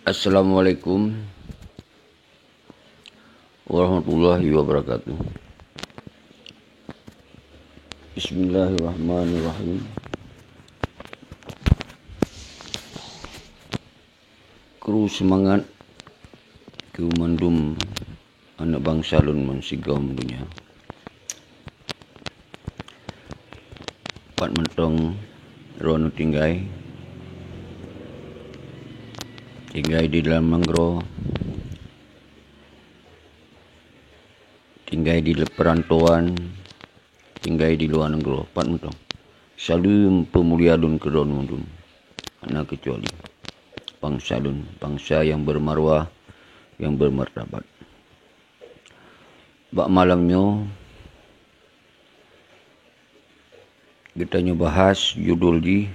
Assalamualaikum warahmatullahi wabarakatuh. Bismillahirrahmanirrahim. Kru semangat ku mandum anak bangsa lun mensigom dunia. Pat mentong rono tinggai di dalam mangrove, tinggai di perantauan, tinggai di luar negeri. Pat mentong salam pemulia lun kedon mundum anak kecuali bangsa lun, bangsa yang bermarwah, yang bermartabat. Bak malamnya kita bahas judul di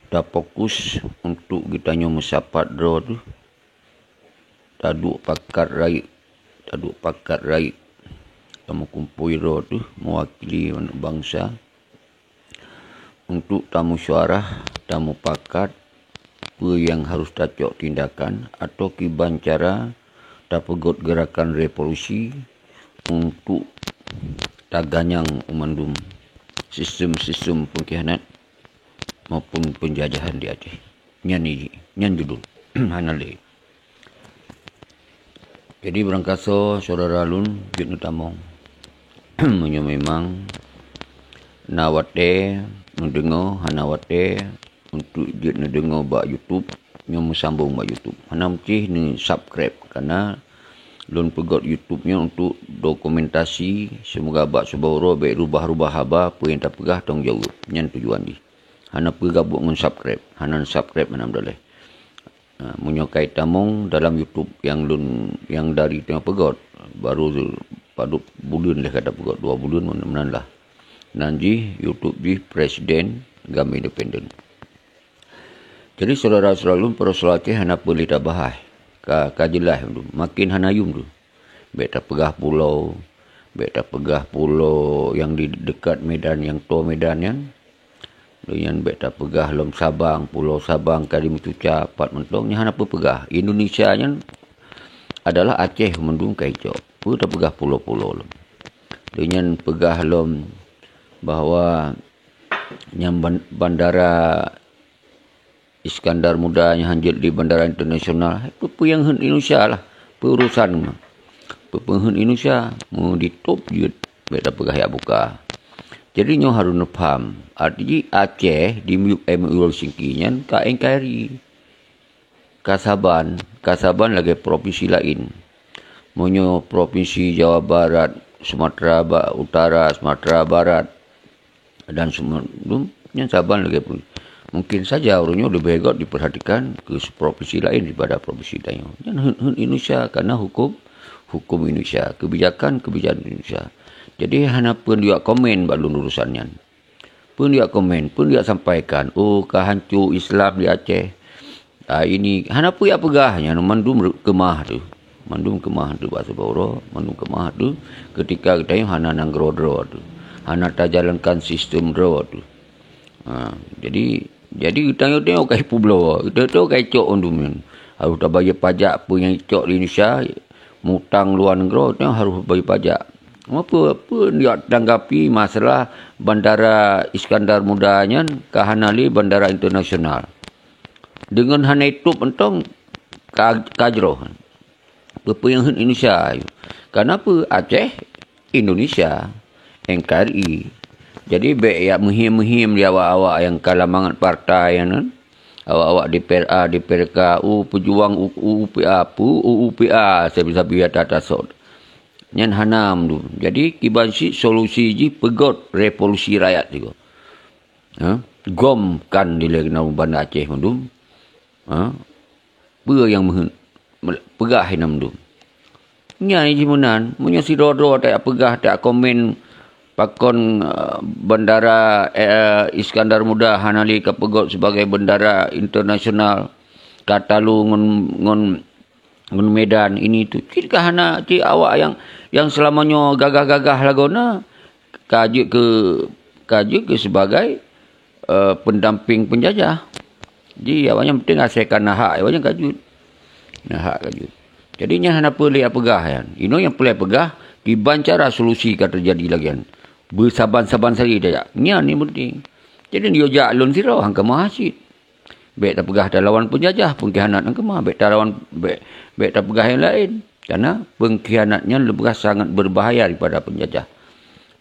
dah fokus untuk kita mesapat draw tu taduk pakat raik tamu kumpul draw tu mewakili bangsa untuk tamu syarah, tamu pakat apa yang harus tacok tindakan atau kiban cara tapegot gerakan revolusi untuk taganyang umandum sistem pengkhianat maupun penjajahan di Aceh. Nyan judul hanale. Jadi berangkaso saudara lun jut nutamong menyo memang nawate mendengar hanawate untuk jut mendengar bak YouTube nyo sambung bak YouTube. Hanam cih ni subscribe karena lun pegot YouTube-nya untuk dokumentasi semoga bak seboro baik rubah-rubah haba apa yang tak pegah tong jawab. Nyan tujuan ni. Hana pergabung dengan subscribe. Hana subscribe mana boleh. Menyokai tamong dalam YouTube yang dari tengah pegot. Baru pada bulan lah kata pegot. 2 bulan mana lah. Nanti YouTube di Presiden Agama Independen. Jadi saudara-saudara para selati hana boleh dah bahas. Kajelah tu. Makin hana yung tu. Baik tak pegah pulau. Yang di dekat Medan, yang tua Medan yang dengan beta pegah lom Sabang, Pulau Sabang, Kalimutuca, Pat Mentong, hana apa pegah. Indonesia nya adalah Aceh mendung kaico. Pu tak pegah pulau-pulau lom. Dengan pegah lom bahawa yang bandara Iskandar Muda yang hanjut di bandara internasional, itu pu yang Indonesia lah. Perusahaan penghun Indonesia mau ditutup je beta pegah ya buka. Jadi nyo harus faham. Arti Aceh di MUL Singkinya ka NKRI. Kasaban lagi provinsi lain. Monyo provinsi Jawa Barat, Sumatera Utara, Sumatera Barat dan semuanya Saban lagi. Mungkin saja orangnya lebih hebat diperhatikan ke provinsi lain daripada provinsi lain. Dan Indonesia karena hukum Indonesia, kebijakan Indonesia. Jadi hana pun dia komen balun urusannya. Pun dia komen, pun dia sampaikan, oh kehancur Islam di Aceh. Ini hana pun ya pegahnya mandum kemah tu. Mandum kemah tu bahasa Bawro, mandum kemah tu ketika kita hana nang draw tu. Hana ta jalankan sistem draw tu. Jadi kita tengok kai pulau. Kita tu kai cok ondum. Harus ta bayar pajak apa yang cok di Indonesia, mutang luar negara tu harus bayar pajak. Apa dia tanggapi masalah bandara Iskandar Mudanya ke hanali bandara internasional. Dengan hana itu pentong kajroh. Apa yang Indonesia. Kenapa Aceh Indonesia NKRI. Jadi baik ya muhim dia awak-awak yang kalamangan partai kan. Awak-awak DPRA, DPRK, pejuang UPA saya bisa biar tata sod. Nyan hanam tu. Jadi kibansi solusi ji pegot revolusi rakyat juga. Gom kan di legna bandar Aceh mandum. Apa yang pegah hinam tu. Nya ji menan, munyo si dodo tak pegah tak komen pakon bandara Iskandar Muda hanali ka pegot sebagai bandara internasional katalu ngon Medan ini tu. Kita hana awak yang selamanya gagah-gagah lagona kaji ke sebagai pendamping penjajah. Jadi awaknya penting hasilkan nahak. Awaknya kajut. Nahak kajut. Jadinya hana pelih pegah kan. Ino yang pelih pegah. Kiban cara solusi kan terjadi lagi kan. Bersaban-saban sari dah. Nya ni penting. Jadi dia jak lon sirau hang kemah hasid. Baik tak pegah dah lawan penjajah. Pengkhianat hang kemah. Baik tak lawan. Baik tak pegah yang lain. Karena pengkhianatnya lebih sangat berbahaya daripada penjajah.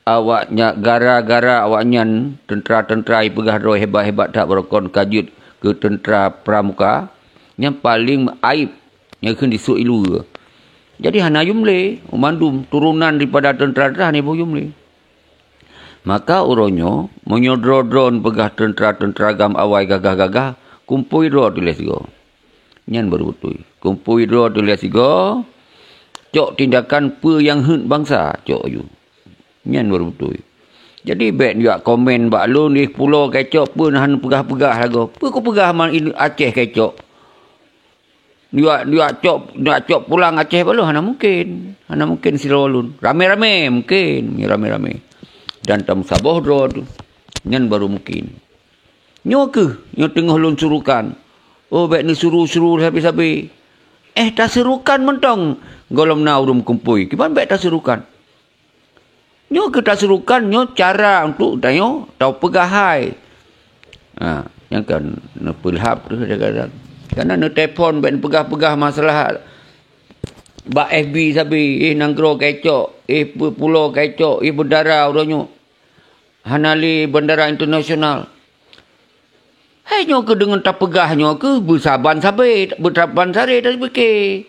Awaknya gara-gara awaknya tentera-tentera pegah roh hebat-hebat tak berkon kajut ke tentera pramuka. Yang paling aib. Yang kena disuk ilu. Jadi hana yumle. Umandum turunan daripada tentera-tentera ni pun yumle. Maka uronyo menyodro-dron pegah tentera-tentera gam awai gagah-gagah kumpui dro tulis go. Nyan baru betul. Kumpui dro tulis go. Cok tindakan pe yang hent bangsa cok you. Nyan baru betul. Jadi baik juga komen bak lu ni pulau kecok pun han pegah-pegah lagu. Pe ko pegah man Aceh kecok. Dia cok pulang Aceh balu hana mungkin. Hana mungkin silolun. Rame-rame mungkin, rame-rame. Dan tam Sabah dro tu. Nyan baru mungkin. Nyo ke? Nyo tengah lun surukan. Oh, baik ni suruh-suruh habis-habis. Tak serukan mentong. Golom na urum kumpui. Kiban baik tak serukan? Nyo ke tak serukan? Nyo cara untuk tanya tahu pegahai. Yang kan nepelhap tu kadang-kadang. Karena no telefon baik pegah-pegah masalah. Bak FB sabi. Nanggro kecok. Pulau kecok. Bendara uronyo. Hanali bandara internasional. Hai nyo ke dengan tak pegahnya ke bersaban sabai, bersaban sare dah fikir.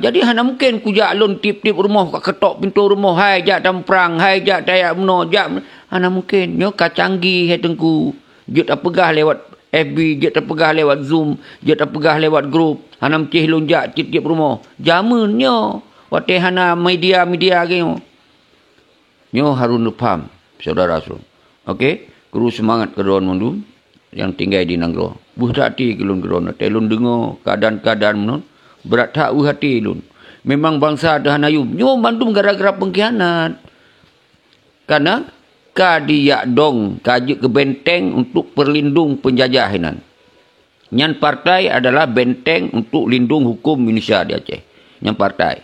Jadi hana mungkin kujak lon tip-tip rumah kat ketok pintu rumah, hai jak tam perang, hai jak dayak meno, jak hana mungkin nyo ka canggih hai tengku. Jut tak pegah lewat FB, jut tak pegah lewat Zoom, jut tak pegah lewat grup. Hana mcih lon jak tip-tip rumah. Jamun nyo. Wate hana media-media ke nyo. Nyo harus faham. Saudara Rasul. Okey, guru semangat keron mundu yang tinggal di Nanggro. Berhati kelun keron, telun dengar keadaan-keadaan mun. Berat tak hati lun. Memang bangsa dah nayum. Nyo mandum gara-gara pengkhianat. Karena kadiak dong kajuk ke benteng untuk perlindung penjajah hinan. Nyan partai adalah benteng untuk lindung hukum Indonesia di Aceh. Nyan partai.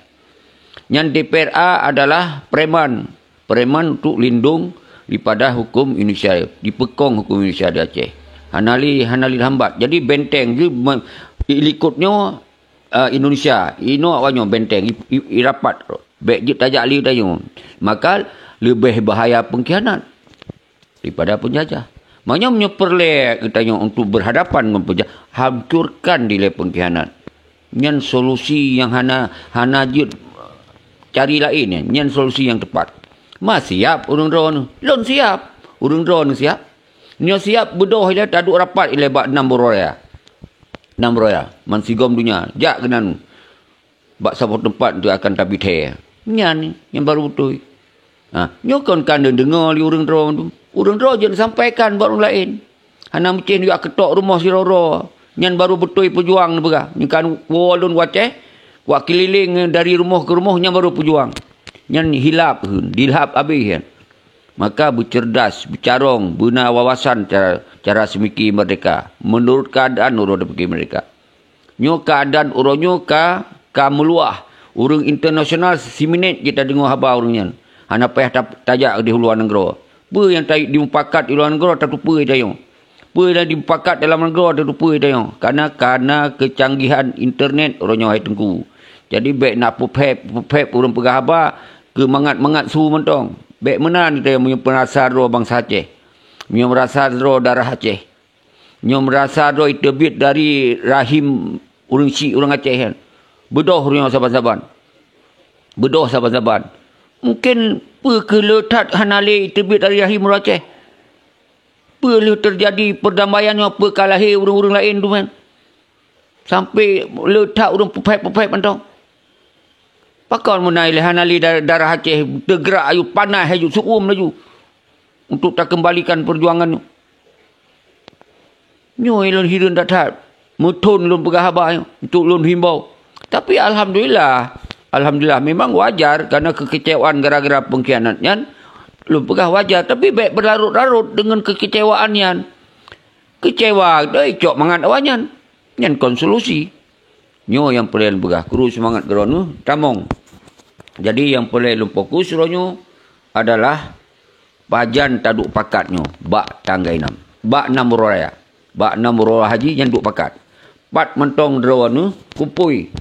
Nyan DPRA adalah preman. Preman untuk lindung daripada hukum Indonesia, dipekong hukum Indonesia di Aceh. Hanali hambat. Jadi benteng dia ikutnya Indonesia. Ino awanyo benteng irapat. Baik je tajak li tayo. Maka lebih bahaya pengkhianat daripada penjajah. Maknanya menyeperle katanya untuk berhadapan dengan penjajah, hancurkan nilai pengkhianat. Nyan solusi yang hana jut cari lain. Nyan solusi yang tepat. Mas siap urang drone. Lon siap. Urang drone siap. Nyo siap bedoh ila taduk rapat ila bak 6 roya. 6 roya. Man sigom dunia. Jak kenan. Bak sapa tempat tu akan tabi the. Nyan yang baru betul. Nyo kan dengar li urang drone tu. Urang drone jangan sampaikan buat orang lain. Hana mecih dia ketok rumah si Roro. Nyan baru betul pejuang ni begah. Ni kan walun waceh. Wak keliling dari rumah ke rumah nyan baru pejuang. Yang hilap, dilhap habis kan. Maka bercerdas, bercarong, guna wawasan cara semiki merdeka. Menurut keadaan urang pergi mereka. Nyo keadaan urangnya ka meluah. Urang internasional siminit kita dengar khabar urangnya. Hana payah tajak di luar negara. Apa yang dimupakat di luar negara tak lupa tayo. Apa yang dimupakat dalam negara tak lupa tayo. Karena kecanggihan internet urangnya hai tengku. Jadi baik nak pepep urang pegah khabar ke mangat su mentong. Baik menan kita yang merasa roh bangsa Aceh. Nyo merasa roh darah Aceh. Nyo merasa roh itebit dari rahim urang Aceh kan. Bedoh urang saban-saban. Bedoh saban-saban. Mungkin keletat hanale itebit dari rahim urang Aceh. Perlu terjadi perdamaian apa kalahi urang-urang lain tu kan. Sampai letak urang pepep mentong. Pakon menai hanali darah Aceh tergerak ayu panas ayu suum laju untuk tak kembalikan perjuangan. Nyo elon hirun datat mutun lun pegah habaq untuk lun himbau. Tapi alhamdulillah memang wajar karena kekecewaan gara-gara pengkhianatnya lun pegah wajar tapi baik berlarut-larut dengan kekecewaan yan. Kecewa, dah cok mangat awanyan. Nyan konsolusi. Nyo yang perlu begah. Kuru semangat geronu, tamong. Jadi yang perlu fokus ronyo adalah pajan taduk pakatnyo. Bak tanggai enam. Bak enam raya. Bak enam raya haji yang duk pakat. Pat mentong deronu kumpui.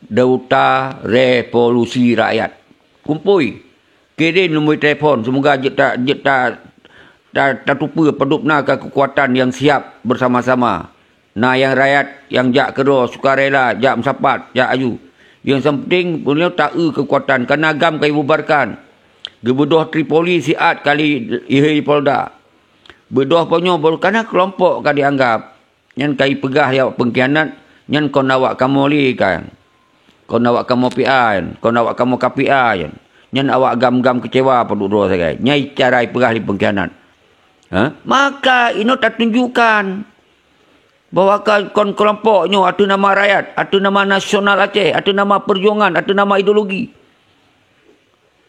Dauta Revolusi Rakyat. Kumpui. Kirim nombor telefon. Semoga tak tupa pedupna ke kekuatan yang siap bersama-sama. Nah yang rakyat yang jak kero sukarela, jak mensapat, jak aju. Yang penting beliau tak kekuatan. Kerana agam kaya bubarkan. Gebedoh Tripoli siat kali ihai Polda. Bedoh ponyo kerana kelompok kali dianggap. Yang kaya pegah ya pengkhianat. Yang kau nawak kamu li kan. Kau nawak kamu PI. Kau nawak kamu KPI. Yang awak gam-gam kecewa penduduk doa saya. Nyai carai pegah li pengkhianat. Maka ini tak tunjukkan. Bahawa kon kelompoknya ada nama rakyat, ada nama nasional Aceh, ada nama perjuangan, ada nama ideologi.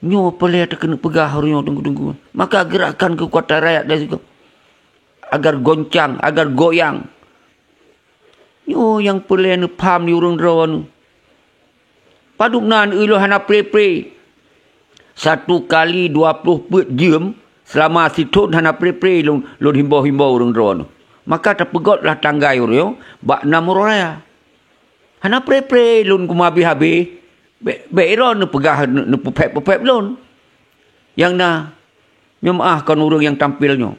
Nyo boleh ada kena pegah harunyo tunggu-tunggu. Maka gerakan kekuatan rakyat dari situ. Agar goncang, agar goyang. Nyo yang boleh paham di urung drawan. Paduknan ilo hana pre-pre. 1 kali 20 jam selama situn hana pre-pre lon himbau-himbau urung drawan. Maka terpegotlah tanggai urang bak enam raya. Hana pre-pre lun kumabi-habi. Beiro ne pegah ne pepep lun. Yang na nyemah kan urang yang tampilnya.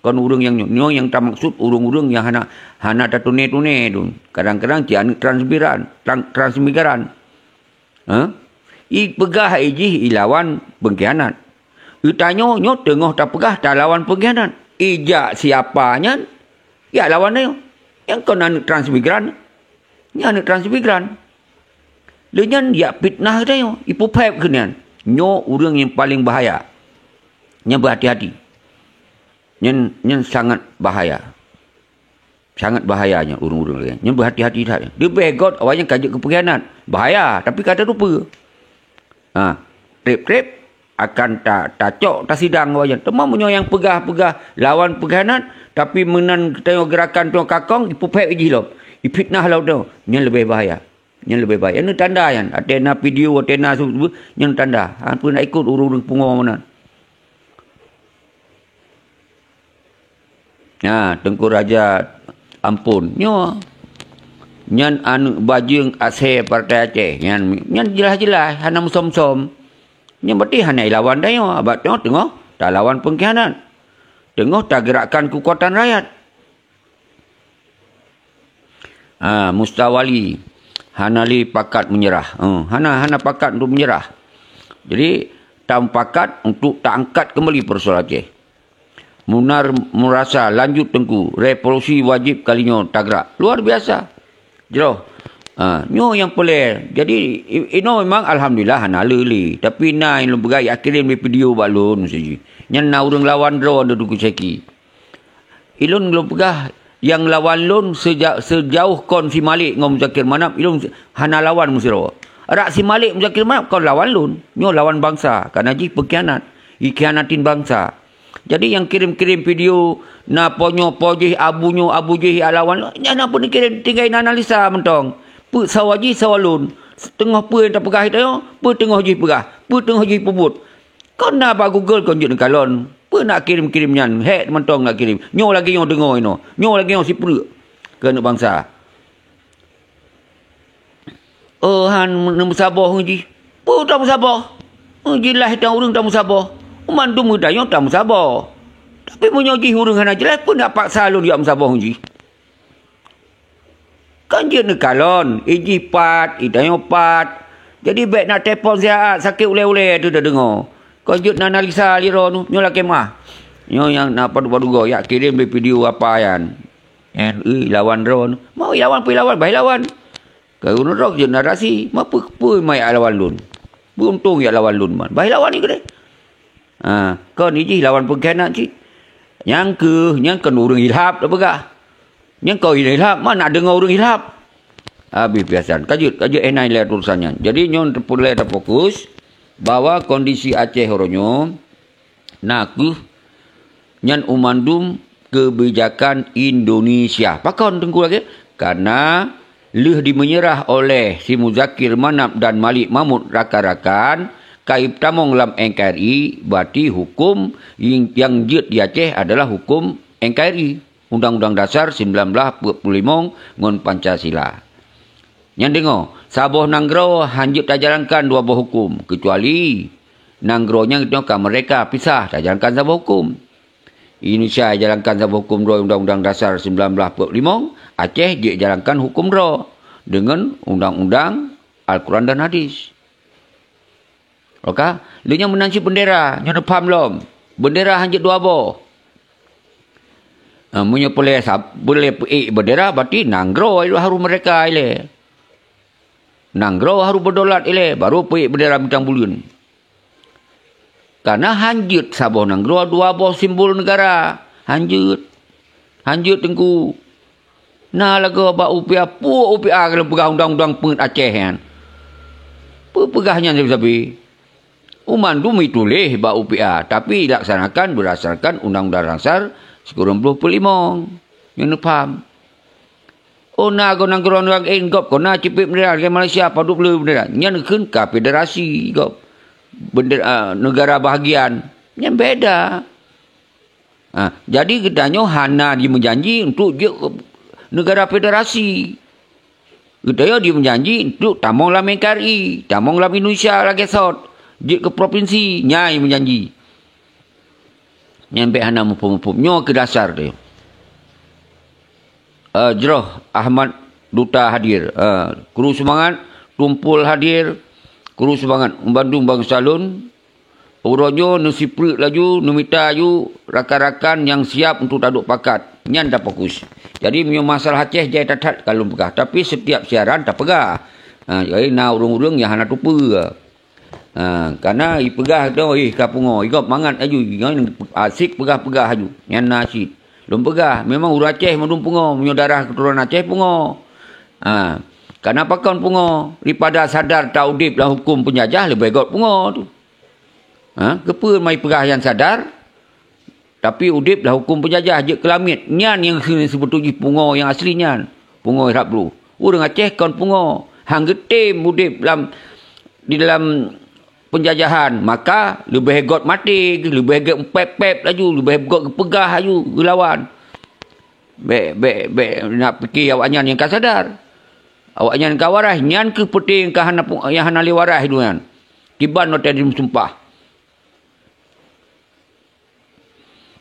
Kan urang yang nyo yang tak maksud urang-urang yang hana tatune-tune dun. Kadang-kadang cian transmigran. I pegah iji ilawan pengkhianat. Utanyo nyo tengah tak pegah tak lawan pengkhianat. Ijak siapanya? Ya lawan dia. Yang kau nak transmigran. Yang nak transmigran. Lenyan ya fitnah dia. Ipu pep kenian. Nyo orang yang paling bahaya. Yang berhati-hati. Yang sangat bahaya. Sangat bahayanya orang-orang lain. Yang berhati-hati saja. Dia begot awalnya kaji kepengkhianat. Bahaya. Tapi kata lupa. Trip-trip. Akan tak cok, tak sidang awalnya. Teman punya yang pegah-pegah lawan pengkhianat. Tapi menan tengok gerakan tu kakong, ipupek iji lo. Ipitnah lo tu. Yang lebih bahaya. Yang lebih bahaya. Ini tanda yang. Atena video, atena sebut. Yang tanda. Apa nak ikut urung-urung pungo mana. Tengku Raja ampun. Nyo. Yang anu bajung Aceh Partai Aceh. Yang jelas-jelas. Hana musom-musom. Yang berarti hana lawan dia. Abad tengok. Tak lawan pengkhianat. Tengok tak gerakan kekuatan rakyat. Mustawali. Hanali pakat menyerah. Hana pakat untuk menyerah. Jadi, tak pakat untuk tak angkat kembali persoalan Aceh. Munar merasa lanjut tengku. Revolusi wajib kalinya tak gerak. Luar biasa. Jeroh. Nyo yang boleh. Jadi, ino memang Alhamdulillah hana leli. Tapi yang bergaya kirim di video balon saja. Yang na orang lawan draw ada duku ceki. Ilun belum pegah yang lawan lun sejauh kon si Malik ngom Zakir Manap ilun hana lawan musiro. Rak si Malik Zakir Manap kon lawan lun. Nyo lawan bangsa. Karena ji pengkhianat. Ikhianatin bangsa. Jadi yang kirim-kirim video na ponyo pojih abunyo abu jih lawan lun. Yang pun dikirim tinggal analisa mentong. Pu sawaji sawalun. Tengah pu yang tak pegah itu. Pu tengah ji pegah. Pu tengah ji pebut. Kau nak apa Google kau tunjuk kalon. Apa nak kirim-kirimnya. Hek mentong nak kirim. Nyo lagi yang dengar ini. Nyo lagi yang si perut. Kena bangsa. Han musabah ngaji. Apa tak musabah? Jelas tak orang tak musabah. Uman tu muda yang tak musabah. Tapi punya ji orang hana jelas pun nak paksa lu dia musabah ngaji. Kan je nak kalon. Iji pat. Idayo pat. Jadi baik nak telefon sihat. Sakit ule-ule tu dah dengar. Kau jut nak analisa liro tu. Nyo lah kemah. Nyo yang nak padu-padu ya kirim video apa yang. Lawan drone. Mau lawan pergi lawan. Baik lawan. Kau nak je narasi. Apa mai lawan lun. Beruntung ya lawan lun man. Baik lawan ni ke deh. Kau ni je lawan pengkhianat je. Yang kan orang hilap dah pegah. Yang kau hilap. Mana dengar orang hilap. Habis biasa. Kajut enai lihat urusannya. Jadi nyo boleh ada fokus. Bahawa kondisi Aceh horonyo. Naku. Nyan umandum kebijakan Indonesia. Pakon tengku lagi. Karena leh dimenyerah oleh si Muzakir Manap dan Malik Mahmud rakan-rakan kaib tamong lam NKRI, berarti hukum yang jut di Aceh adalah hukum NKRI. Undang-Undang Dasar 1945 ngon Pancasila. Yang dengar, Sabah Nanggro hanjut tak jalankan dua buah hukum. Kecuali Nanggronya kita mereka pisah tak jalankan sabah hukum. Indonesia jalankan sabah hukum Undang-Undang Dasar 1945. Aceh dia jalankan hukum RA dengan Undang-Undang Al-Quran dan Hadis. Okey, dia menanci bendera, nya faham lom. Bendera hanjut dua buah. Punya boleh bendera berarti Nanggro itu haru mereka ile. Nanggro haru berdolat ile baru pergi bendera bintang bulan. Karena hanjut Sabah Nanggro dua buah simbol negara. Hanjut tengku. Nah lagu ba UPA pu UPA kalau pegang undang-undang penget Aceh kan. Pegahnya sabi. Uman dumi tulis ba UPA tapi dilaksanakan berdasarkan Undang-Undang Dasar 1945. Yang faham. Oh na go Nanggro orang gop ko na cipit bendera ke Malaysia padu bleu bendera. Nyan keun ka federasi gop. Bendera negara bahagian. Yang beda. Jadi katanya hana dia menjanji untuk negara federasi. Katanya dia menjanji untuk tamong lam NKRI, tamong lam Indonesia lagi sot. Dia ke provinsi, nyai menjanji. Nyampe hana mupum-mupum. Nyo ke dasar dia. Jeroh Ahmad Duta hadir. Kru semangat, tumpul hadir. Kru semangat, Bandung Bang Salun. Uronyo nusipri laju, numita yu, rakan-rakan yang siap untuk taduk pakat. Nyan dah fokus. Jadi masalah Aceh jaya tatat kalau pegah. Tapi setiap siaran tak pegah. Jadi na urung-urung yang hana tupa. Karena pegah tu, kapungo. Ikut mangat aju. Asik pegah-pegah aju. Nyan nasi. Belum pegah. Memang urang Aceh madung pungo. Punya darah keturunan Aceh pungo. Kenapa kan pungo? Daripada sadar taudib lah hukum penjajah, lebih baik pungo tu. Kepa mai pegah yang sadar. Tapi udip lah hukum penjajah. Je kelamit. Nyan yang sebetulnya pungo yang aslinya. Pungo irap dulu. Urang Aceh kan pungo. Hang getim udip di dalam penjajahan, maka lebih hegot mati, lebih hegot pep laju, lebih hegot pegah laju lawan. Nak fikir awaknya yang kan sadar. Awaknya yang kawarah, nyan ke penting ke yang hana liwarah itu kan. Kiban no tadi sumpah.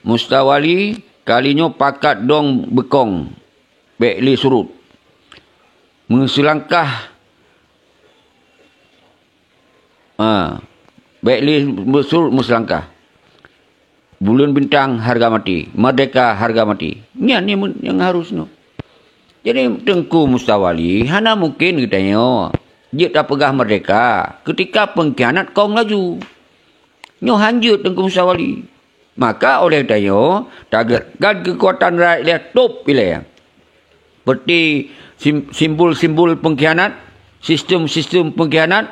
Mustawali kalinya pakat dong bekong. Bekli surut. Menselangkah Baiklah bersul muslangkah. Bulan bintang harga mati. Merdeka harga mati. Ini yang harus no. Jadi Tengku Mustawali hana mungkin katanya dia tak pegah merdeka ketika pengkhianat kong laju. Nyo hanjut Tengku Mustawali. Maka oleh katanya targetkan kekuatan rakyat top pilih. Seperti simbol-simbol pengkhianat, sistem-sistem pengkhianat,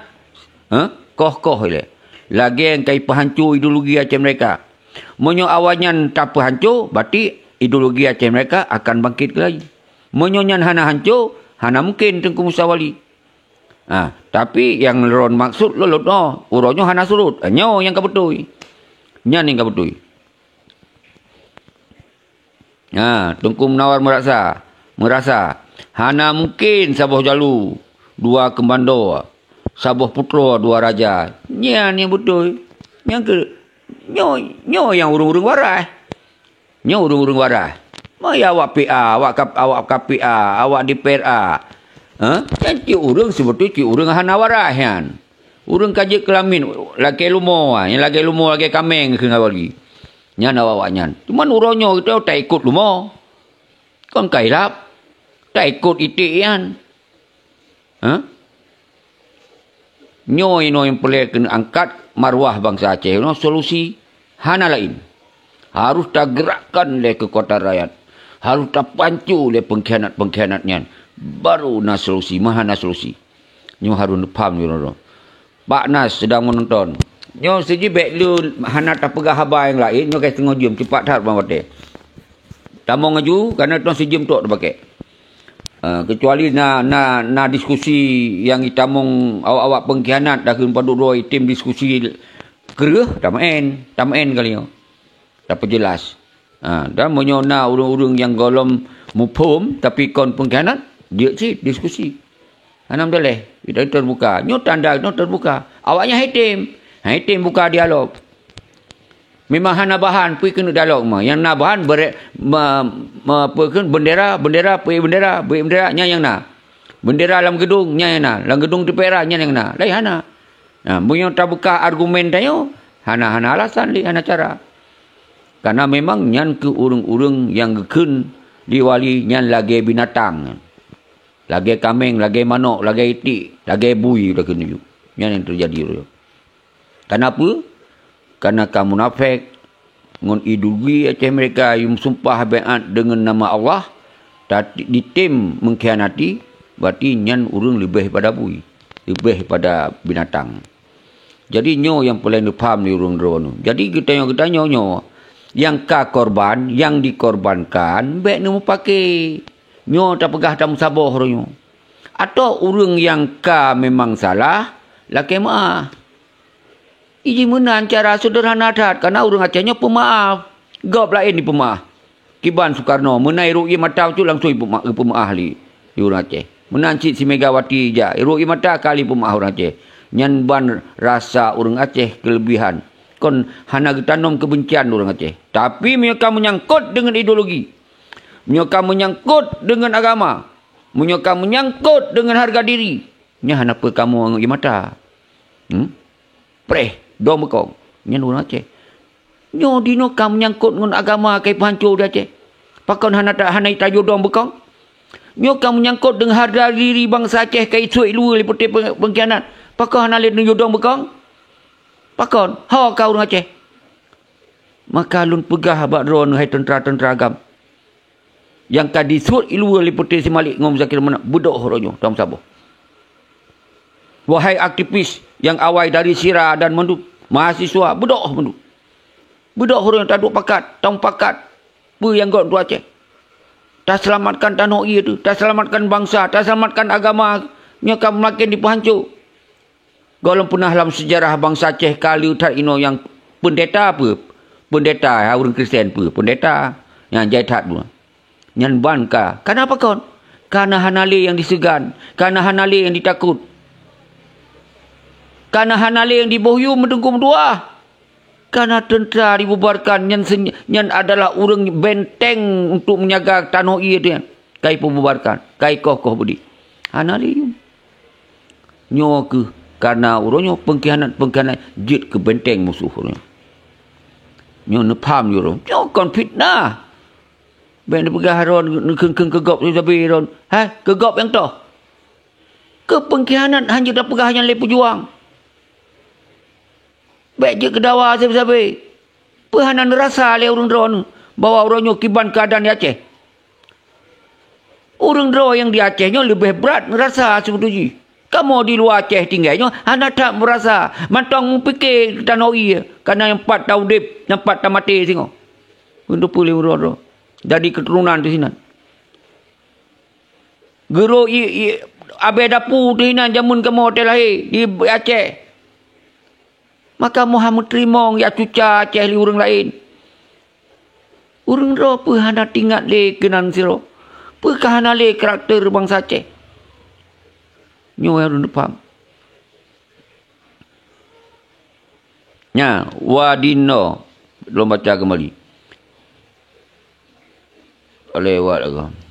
koh-koh ile. Lagi yang kai pahancur ideologi Aceh mereka. Monyo awanyan tak pahancur, berarti ideologi Aceh mereka akan bangkit lagi. Monyo nyan hana hancur, hana mungkin Tengku Mustawali. Tapi yang leron maksud lolut no, uronyo hana surut. Nyo yang kabutui. Nyan yang kabutui. Tengku Menawar merasa hana mungkin Sabah Jalu dua kembando. Sabah Putra dua raja. Nyan yang betul. Yang ke nyo yang urung-urung warai. Nyo urung-urung warai. Mai awak PA, awak KPA, awak DPRA. Kan ci urung sebetulnya ci urung hana warai kan. Urung kaji kelamin laki lumo, yang laki lumo laki kameng ke ngawali. Nyan awak nyan. Cuman uronyo kita tak ikut lumo. Kon kailap. Tak ikut itik kan. Nyo yang perlu kena angkat marwah bangsa Aceh. No, solusi hana lain. Harus tak gerakkan oleh kekuatan rakyat. Harus tak pancu oleh pengkhianat-pengkhianatnya. Baru na solusi. Mahana solusi. Nyo harus faham. Pak Nas sedang menonton. Nyo segi baik lu hana tak pegah habar yang lain. Nyo kaya tengah jam. Cepat tak bang Wate. Tamong aju kerana tuan sejam tok dah pakai. Kecuali na diskusi yang itamong awak-awak pengkhianat dah kun paduk dua tim diskusi kereh tak main kali yo. Tak jelas. Dan menyona urung-urung yang golom mupum tapi kon pengkhianat dia sih diskusi. Alhamdulillah kita terbuka. Nyo tanda terbuka. Awaknya hitim buka dialog. Memang hana bahan pergi kena dialog mah. Yang nak bahan bendera nya yang nak. Bendera dalam gedung nya yang nak. Dalam gedung DPR nya yang nak. Lain hana. Punya tak buka argumen tayo. Hana alasan li hana cara. Karena memang nyan ke urung-urung yang gekun diwali nyan lagi binatang. Lagi kambing, lagi manok, lagi itik, lagi bui dah kena. Nyan yang terjadi. Kenapa? Karena kamu munafik ngon ideologi Aceh mereka yang sumpah baiat dengan nama Allah di tim mengkhianati berarti nyan urang lebih pada bui, lebih pada binatang. Jadi nyo yang paling faham ni urang drone. Jadi kita nyo yang korban, yang dikorbankan baik nemu pakai nyo tak pegah tak musabah nyo. Atau urang yang memang salah laki maaf. Iji menang cara sederhana dah. Kerana orang Acehnya pemaaf. Gop lain di pemaaf. Kiban Soekarno. Menai ru'i mata tu langsung pemaaf li. Di orang Aceh. Menancit si Megawati je. Ru'i mata kali pemaaf orang Aceh. Nyan ban rasa orang Aceh kelebihan. Kon hana getanam kebencian orang Aceh. Tapi mereka menyangkut dengan ideologi. Mereka menyangkut dengan agama. Mereka menyangkut dengan harga diri. Nya hana apa kamu ru'i mata. Preh. Dong bekong. Nyan orang Aceh. Nyo dino kam nyangkut ngun agama kai pancur dia Aceh. Pakon hana itajo dong bekong. Nyo kam nyangkut dengan harga diri bangsa Aceh kai suik luar liputi pengkhianat. Pakon hana lihat nyo dong bekong. Pakon. Ha kau orang Aceh. Maka lun pegah bak dron hai tentera-tentera agam. Yang kadi suik luar liputi si Malik ngom Zakir mana. Budok horonyo. Dalam sabah. Wahai aktivis yang awai dari Sira dan Mendut. Mahasiswa, Budok orang tak duk pakat, tong pakat. Apa yang kau tu Aceh? Tak selamatkan tanah ia tu, tak selamatkan bangsa, tak selamatkan agama. Nyakam makin dipahancur. Golong pernah dalam sejarah bangsa Aceh kali utar ino yang pendeta apa? Pendeta, orang Kristian apa? Pendeta yang jaitat tu. Yang banka. Kenapa kau? Karena hanali yang disegan, karena hanali yang ditakut. Karena hanali yang dibohyu mendengkum dua. Karena tentera dibubarkan. Yang adalah orang benteng untuk menjaga tanah ia dia. Kai pembubarkan. Kai kokoh budi. Hanali yun. Nyo ke. Karena orangnya pengkhianat jid ke benteng musuh orangnya. Nyo nepam orang. Nyo kan fitnah. Ben pegah ron. Kegop sabi ron. Kegop yang tu. Ke pengkhianat hanya dah pegah yang lepu juang. Baik je kedawa sabi-sabi. Perhanan rasa oleh orang drone. Bahawa orangnya kiban keadaan di Aceh. Orang drone yang di Acehnya lebih berat merasa sebetulnya. Kamu di luar Aceh tinggalnya. Anda tak merasa. Mantang fikir tanah iya. Kerana yang 4 tahun dip. Yang 4 tahun mati tengok. Untuk pulih orang drone. Jadi keturunan di sini. Guru abe dapu di sini. Jamun kamu hotel lahir. Di Aceh. Maka Muhammad Trimong ya cuca Aceh li orang lain. Orang ro apa hana tinggal le kenan siro. Apa hana le karakter bangsa Aceh. Nyo yang faham. Nya wadino belum baca kembali. Lewat aku.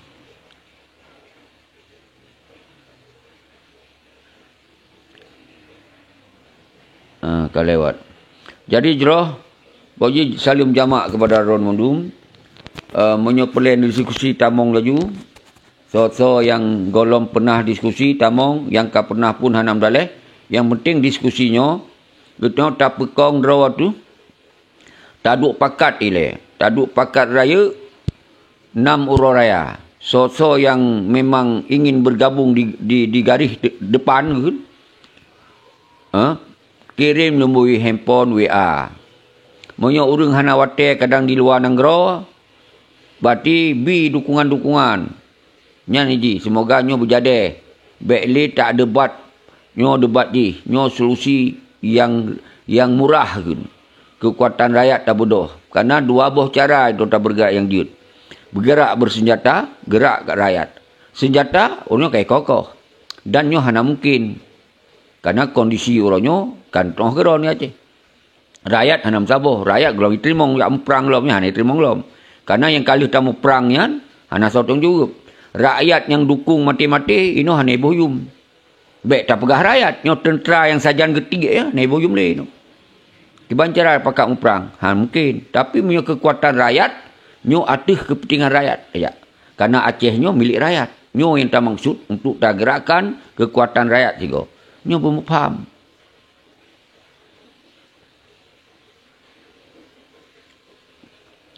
Kalau lewat. Jadi jeroh bagi salim jamak kepada Ron Mondum. Menyopelen diskusi tamong laju. So yang golong pernah diskusi tamong, yang tak pernah pun hanam daleh. Yang penting diskusinya kita tak pekong draw tu. Tak duk pakat ile. Tak duk pakat raya 6 urang raya. So yang memang ingin bergabung di garis depan kan. Kirim nombor handphone WA. Monya urang hana wate kadang di luar negara. Berarti B dukungan-dukungan. Nya ni ji, semoga nyo berjaya. Baiklah tak debat. Nyo debat ji, nyo solusi yang murah ke. Kekuatan rakyat tak bodoh. Karena dua buah cara itu tak bergerak yang diut. Bergerak bersenjata, gerak kat rakyat. Senjata, orangnya kayak kokoh. Dan nyo hana mungkin. Karena kondisi orangnya kantong kero ni Aceh. Rakyat hana sabar. Rakyat gelom terima yang perang gelomnya hana terima gelom. Karena yang kali tamu perangnya hana sotong juga. Rakyat yang dukung mati-mati ini hana boyum. Baik tak pegah rakyat, nyo tentera yang sajan ketiga ya, hana boyum le no. Kiban cara pakak perang? Mungkin. Tapi punya kekuatan rakyat, nyo atih kepentingan rakyat. Ya. Karena Aceh nyo milik rakyat. Nyo yang tak maksud untuk tak gerakan kekuatan rakyat juga. Nyo pun faham.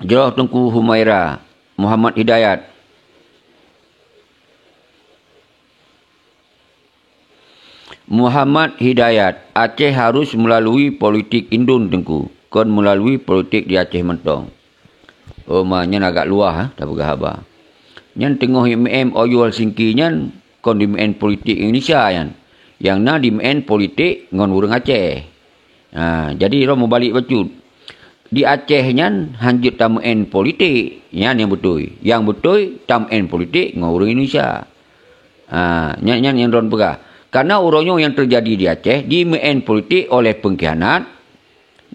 Jerah Tengku Humaira, Muhammad Hidayat. Muhammad Hidayat, Aceh harus melalui politik Indun Tengku. Kon melalui politik di Aceh Mentong. Oh, maknya agak luar, ha? Tak bergah apa. Yang tengah IMM OU Helsinki nyan kon di MN politik Indonesia yan. Yang na di MN politik ngon urang Aceh. Jadi ro mau balik bacut. Di Aceh nyan hanjut tam MN politik yan yang betul. Yang betul tam MN politik ngon urang Indonesia. Nyan yang ron pegah. Karena urangnya yang terjadi di Aceh di MN politik oleh pengkhianat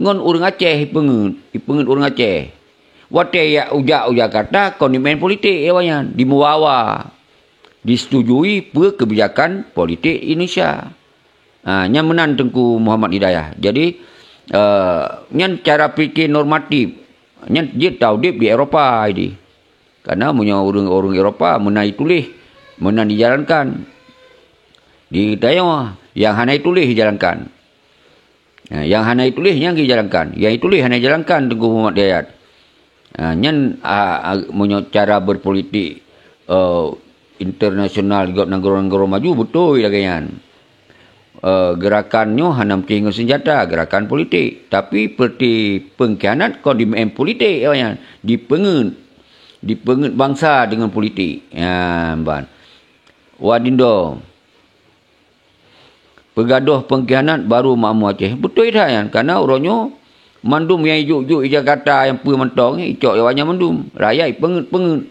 ngon urang Aceh ipengen urang Aceh. Wate ya ujak kata kondimen politik ya wayan di Muawa disetujui per kebijakan politik Indonesia. Yang menan Tengku Muhammad Hidayah. Jadi yang cara fikir normatif yang dia tahu di Eropah ini. Karena punya orang-orang Eropah menai tulis, menai dijalankan. Di Taiwan yang hanai tulis dijalankan. Yang hanai tulis yang dijalankan. Yang tulis hanai dijalankan Tengku Muhammad Hidayah. Nyan cara berpolitik internasional juga negara-negara maju betul lagi yan. Gerakannya hanam tinggal senjata, gerakan politik. Tapi seperti pengkhianat kau di MN politik ya, dipengen bangsa dengan politik. Ya, ban. Wadindo. Pegaduh pengkhianat baru makmu Aceh. Betul tak yan? Karena orangnya mandum yang ijuk-ijuk di Jakarta yang pergi mentong icok yang banyak mandum rakyat pengen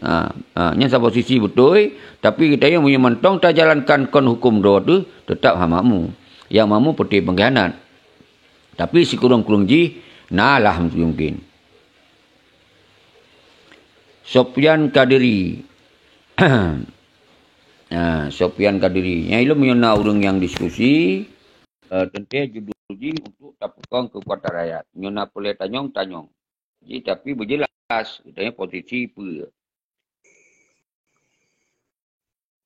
yang sampai sisi betul tapi kita yang punya mentong tak jalankan kon hukum doa tu tetap hamamu yang mamu peti pengkhianat tapi si kurung-kurung ji nalah mungkin. Sopyan Kadiri Sopyan Kadiri yang ilmu yang orang yang diskusi tentu judul uji untuk tapukang kekuatan rakyat. Nyona boleh tanyong. Jadi tapi berjelas katanya posisi apa.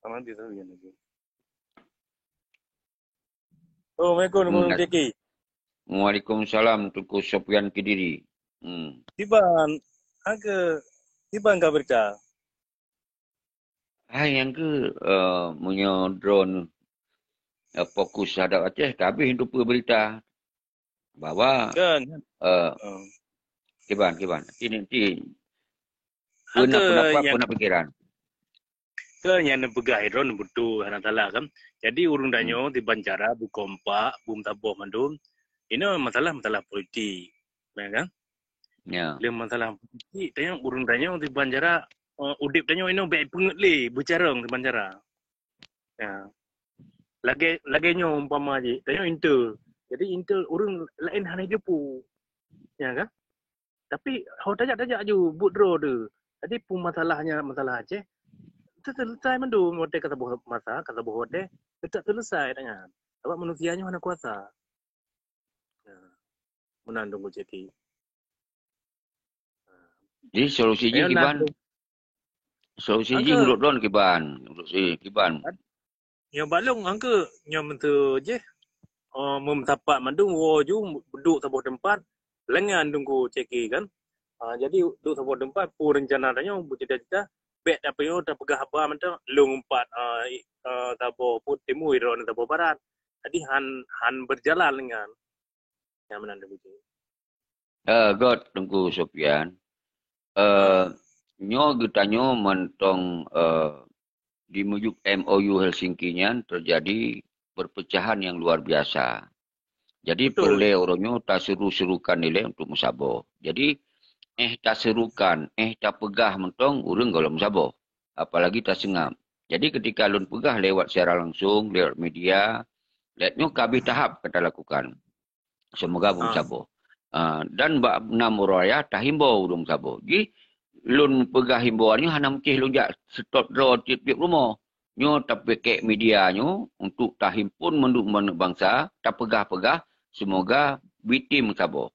Aman dia tahu yang lagi. Oh, Assalamualaikum Kiki. Waalaikumsalam Tuku Sopyan Kediri. Tiban berita. Yang ke punya drone fokus hadap Aceh habis itu berita bahwa Kan. Kiban. Ini pendapat pikiran. Kan yang pegah drone betul hana salah kan. Jadi urung danyo di Bancara bu kompak bum taboh mandum. Ini masalah politik. Ya kan? Ya. Dia masalah politik tanya urung danyo di Bancara udip danyo ini baik penget le bercarang di Bancara. Ya. Lagi nyo umpama je, tanya Intel. Jadi Intel urang lain hana jepu. Ya kan? Tapi hau tajak-tajak je but draw tu. Jadi pun masalah Aceh selesai mandum hotel kata buah masa, kata buah hotel tak selesai tanya. Sebab manusianya mana kuasa. Ya. Menandung jadi. Jadi solusinya Kiban. Solusinya menurut Don Kiban. Yang balong angka yang mentu je memtapak mandung woju duduk sebuah tempat lengan tunggu ceki kan. Jadi duduk sebuah tempat pun rencananya bercita-cita bet apa yo dah pegah apa mentang long empat tabo put timur ron tabo barat. Jadi han berjalan dengan yang menandung itu. God tunggu Sofian. Nyo getanyo mentong di mujuk MOU Helsinki nya terjadi perpecahan yang luar biasa. Jadi Betul. perle orangnya tak seru-serukan nilai untuk musabah. Jadi tak serukan, tak pegah mentong urang kalau musabah. Apalagi tak sengam. Jadi ketika lun pegah lewat secara langsung, lewat media, lihatnya kabeh tahap kita lakukan. Semoga musabah. Dan bak 6 raya tak himbau urang musabah. Jadi lun pegah himbauannya hana mecih lun jak stop draw tiap-tiap rumah. Nyo tak pekek media nyo untuk tak himpun menduk bangsa, tak pegah-pegah, semoga bitim musabah.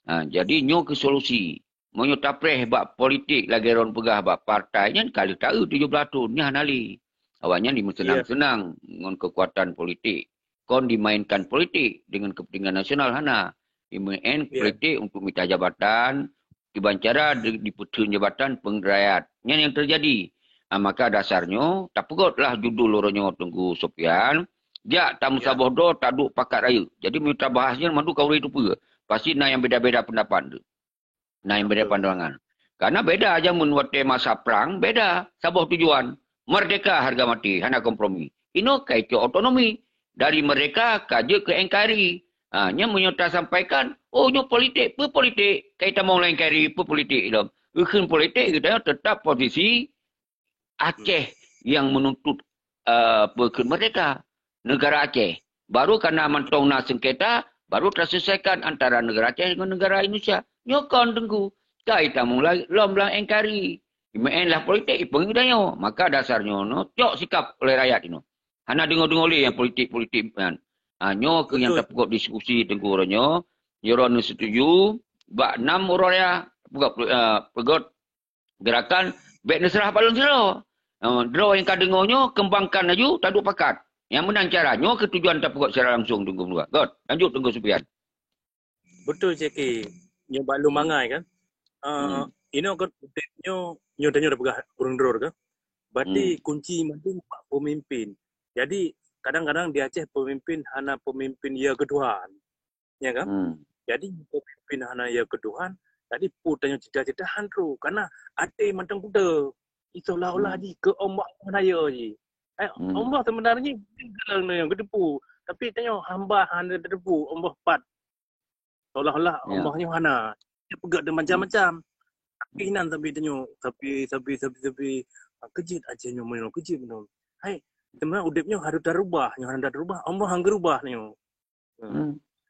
Jadi nyo ke solusi. Monyo tapreh bak politik lagi ron pegah bak partai nya kali tahu 17 tahun nya hanali. Awaknya di senang-senang dengan kekuatan politik. Kon dimainkan politik dengan kepentingan nasional hana. Dimain politik untuk minta jabatan, dibancara di putun jabatan pengerayat. Yang terjadi. Maka dasarnya tak pegotlah judul orangnya tunggu Sofian. Dia tak musabah do tak duk pakat raya. Jadi minta bahasnya mandu kau itu pula. Pasti nak yang beda-beda pendapat tu. Nak yang beda pandangan. Karena beda aja membuat masa perang, beda. Sabah tujuan. Merdeka harga mati, hanya kompromi. Ini kait otonomi. Dari mereka kaja ke NKRI. Nya menyerta sampaikan, oh nyo politik, apa politik? Kita mau lain NKRI, apa politik? Ukun politik kita tetap posisi Aceh yang menuntut mereka. Negara Aceh. Baru karena mentong nak sengketa, baru terselesaikan antara negara Aceh dengan negara Indonesia. Nyokon tengku. Kita mulai lom-lom engkari. Main lah politik, pengidanya. Maka dasarnya, no, cok sikap oleh rakyat ini. Hana dengar-dengar oleh yang politik-politik. Nyo ke yang terpukul diskusi tengku orangnya. Nyoron setuju. Bak 6 orang ya. Pegot gerakan. Baik neserah balon serah. Draw yang kadengonya, kembangkan aja, tak ada pakat. Yang menang caranya, ketujuan tak pokok secara langsung tunggu dua. God, lanjut tunggu Supian. Betul Ceki. Nyo bak lu mangai kan. Ini kan nyo dah pegah urang dror kan. Berarti kunci mantu pemimpin. Jadi kadang-kadang di Aceh pemimpin hanya pemimpin ya keduaan. Ya kan? Jadi pemimpin hanya ya keduaan. Tadi putanya cita-cita handru karena ate mantang kuda. Seolah-olah ke ombak menaya je. Ombak sebenarnya yang kedepu. Tapi tanya hamba hanya kedepu ombak pat. Seolah-olah ombaknya mana. Dia pegat dan macam-macam. Keinginan tapi tanya. Tapi. Kejit aja nyo menyo kejit menyo. Hai, sebenarnya udipnya harus darubah. Yang harus darubah, ombak hangga rubah nyo.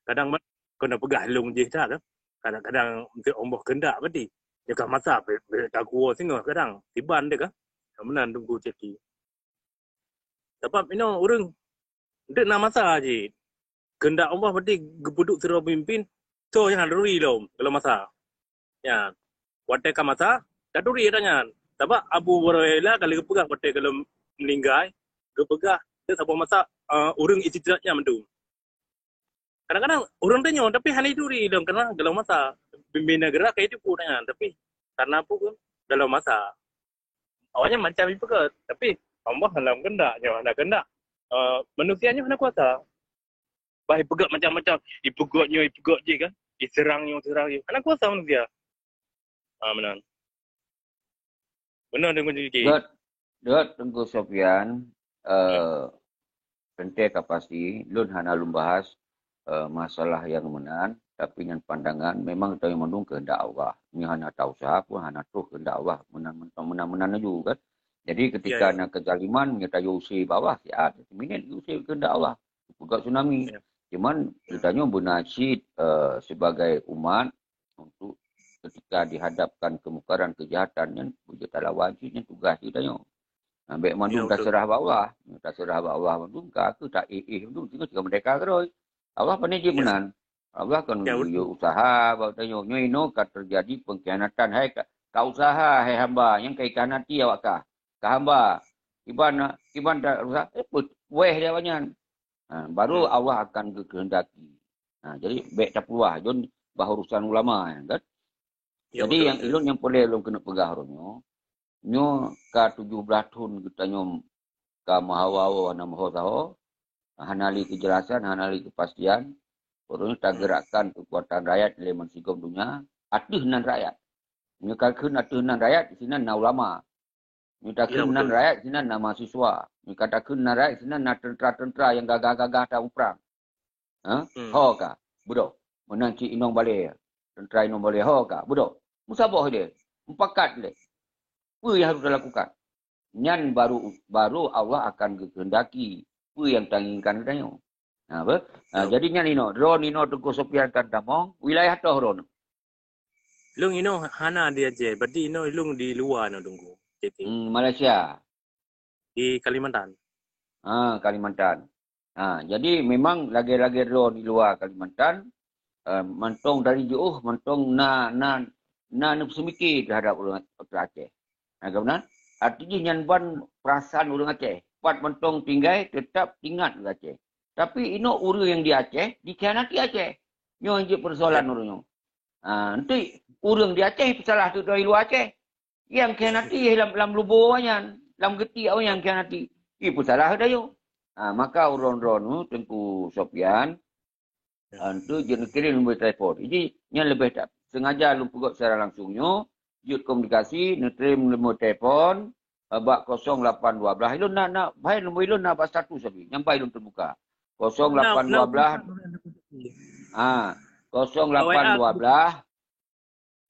Kadang kena pegah long je dah kan. Kadang-kadang untuk ombak kendak berarti. Jaga masa, tak kuat singa kadang. Tiban dia kan. Kemudian tunggu ceki. Sebab ini orang, dia nak masa je. Kendak Allah berarti gebuduk serah pemimpin. So, yang duri dong, kalau masa. Ya. Watai ka masa, tak duri tanya. Sebab Abu Hurairah kalau kepegah watai kalau meninggal, kepegah, dia sabah masa, orang istirahatnya mendung. Kadang-kadang orang tanya, tapi hanya duri dong. Karena kalau masa, pimpin negara kayak itu pun tanya. Tapi, karena apa pun, dalam masa. Awalnya macam itu ke, tapi Allah dalam kendak, nak kendak. Manusianya mana kuasa. Baik pegat macam-macam, dipegatnya je kan. Diserangnya. Mana kuasa manusia. Benar. Benar dengan jadi. Dot tunggu Sofian. Penting pasti, lun hana lun bahas masalah yang menan, tapi yang pandangan memang kita yang mendung kehendak Allah. Ini hana tahu siapa, hana tuh kehendak Allah. Menang juga kan. Jadi ketika nak kezaliman, kita usi bawah, ya ada. Minit usi kehendak Allah. Bukan tsunami. Cuman kitanya bernasib sebagai umat untuk ketika dihadapkan kemukaran kejahatan yang tak wajibnya tugas kitanya. Ambek mandung tak serah bawah. Tak serah bawah mandung aku tak mandung tinggal mereka terus. Allah pandai je menan. Allah kan usaha bawa tanya nyo kan terjadi pengkhianatan hai ka usaha hai hamba yang kaikanati awak ka hamba iban tak usaha weh dia banyak. Baru Allah akan kehendaki. Jadi baik tak peluah jon baharusan ulama kan. Jadi yang ilun yang boleh ilun kena pegah ronyo. Nyo ka 17 tahun kita nyom ka mahawawa na mahotaho. Hanali kejelasan, hanali kepastian. Orangnya tak gerakkan kekuatan rakyat di leman sigom dunia. Atuh nan rakyat. Nyatakan atunan rakyat, di sini na ulama. Nyatakan nan rakyat, di sini na mahasiswa. Nyatakan nan rakyat, di sini na tentera-tentera yang gagah-gagah tahu perang. Ho ka, budak. Menanci inong balik. Tentera inong balik, ho ka, budak. Musabah dia. Empakat dia. Apa yang harus dilakukan? Nyan baru Allah akan kehendaki. Apa yang tanginkan katanya. Apa? Jadi nyan ino. Ron ino Tengku Sopian kan tamong. Wilayah toh ron. Ilung ino hana dia je. Berarti ino ilung di luar no tunggu. Malaysia. Di Kalimantan. Kalimantan. Jadi memang lagi-lagi ron di luar Kalimantan. Mentong dari jauh, mentong na semikir terhadap orang Aceh. Kemudian artinya nyanban perasaan orang Aceh. Pat mentong tinggal tetap ingat orang Aceh. Tapi ino orang yang di Aceh dikhianati Aceh. Nyo je persoalan orangnya. Nanti orang di Aceh salah tu dari luar Aceh. Yang khianati dalam lubawanya, dalam geti awak yang khianati. Ibu salah dah yo. Maka orang-orang Tengku Sopian itu jenis kirim nombor telefon. Jadi yang lebih tak sengaja lu pegot secara langsungnya, jut komunikasi, ngerim nombor telefon, bak 0812. Ilun nak baik nombor ilun nak bak satu sabi. Nyampai ilun terbuka. 0812. 0812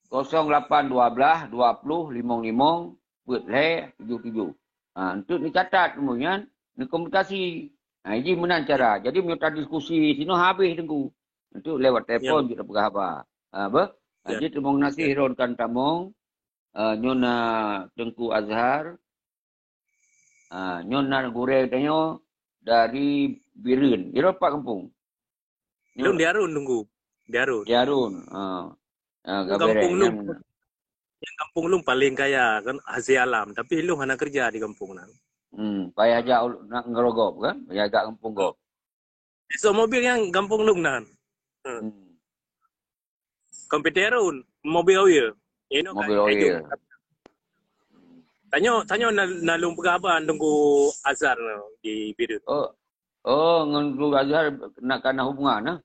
0812 20 55 buat le 77. Untuk dicatat kemudian ni komunikasi. Ini menang cara. Jadi minta diskusi sini habis tengku. Untuk lewat telefon juga pegah apa. Jadi terima kasih ronkan tamong nyona Tengku Azhar. Nyona Gurel tanya dari Birun. Dia pak kampung. Ilung Diarun tunggu. Diarun. Kampung Lung. Yang kampung Lung paling kaya kan hasil alam. Tapi Lung hanya kerja di kampung nang. Payah aja nak ngerogop kan? Payah agak kampung gop. So mobil yang kampung Lung nan. Komputerun mobil oil. Mobil oil. Tanya na Lung pegaban tunggu Azhar di Birut. Ngan Azhar nak kana hubungan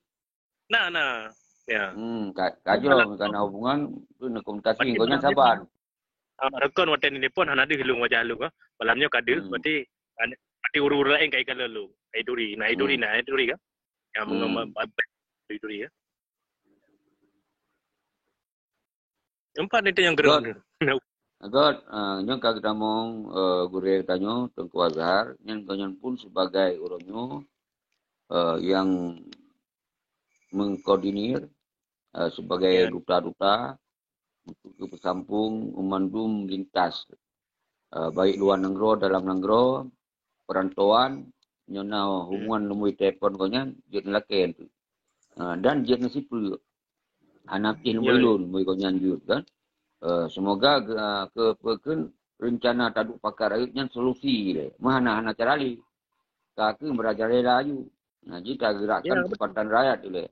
Nah. Ya. Kajol karena hubungan tu nak komunikasi ngonya sabar. Rekon waten ini pun hana di hilung wajah lu ka. Balamnya kade berarti uru-uru lain kai kalau lu. Iduri kan. Yang mengomong iduri ya. Empat itu yang gerak. Agak yang kita mong gure tanyo Tengku Azhar yang kanyan pun sebagai orangnya yang mengkoordinir sebagai duta-duta untuk bersampung memandum lintas baik luar negara dalam negara perantauan nyona hubungan nombor telefon konya jet laken tu dan jet sipul anakin belum moi konya jut kan semoga kepekeun rencana taduk pakar ayutnya solusi le mahana carali kaki merajalela aju jika gerakan tempatan rakyat ile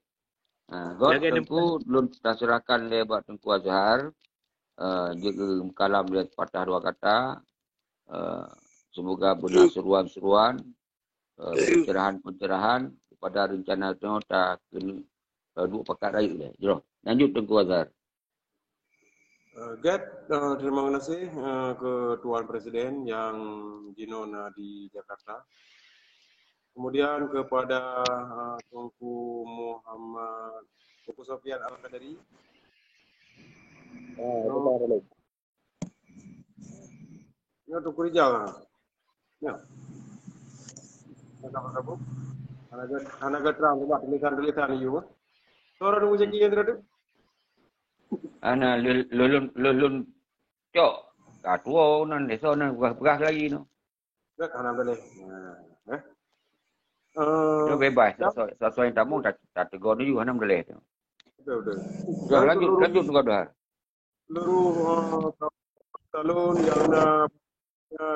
God Tengku belum kita serahkan lebat Tengku Azhar juga kalam lihat patah dua kata semoga benar seruan-seruan pencerahan kepada rencana itu tak dua pakar rayu le. Lanjut Tengku Azhar. Terima kasih ke Tuan Presiden yang Jinona di Jakarta. Kemudian kepada Tengku Muhammad Tengku Sopian Al-Qadari. Ya, Tengku Rijal. Ya. Apa-apa. Hanaga terang buat tulisan juga. Suara nunggu janji yang teradu. Ana lulun cok. Katuo nan desa nan beras lagi no. Baik, hana boleh. Itu bebas. Sesuai yang tamu tak tegur ni juga, boleh tu. Betul. Lanjut juga dah. Seluruh talun yang nak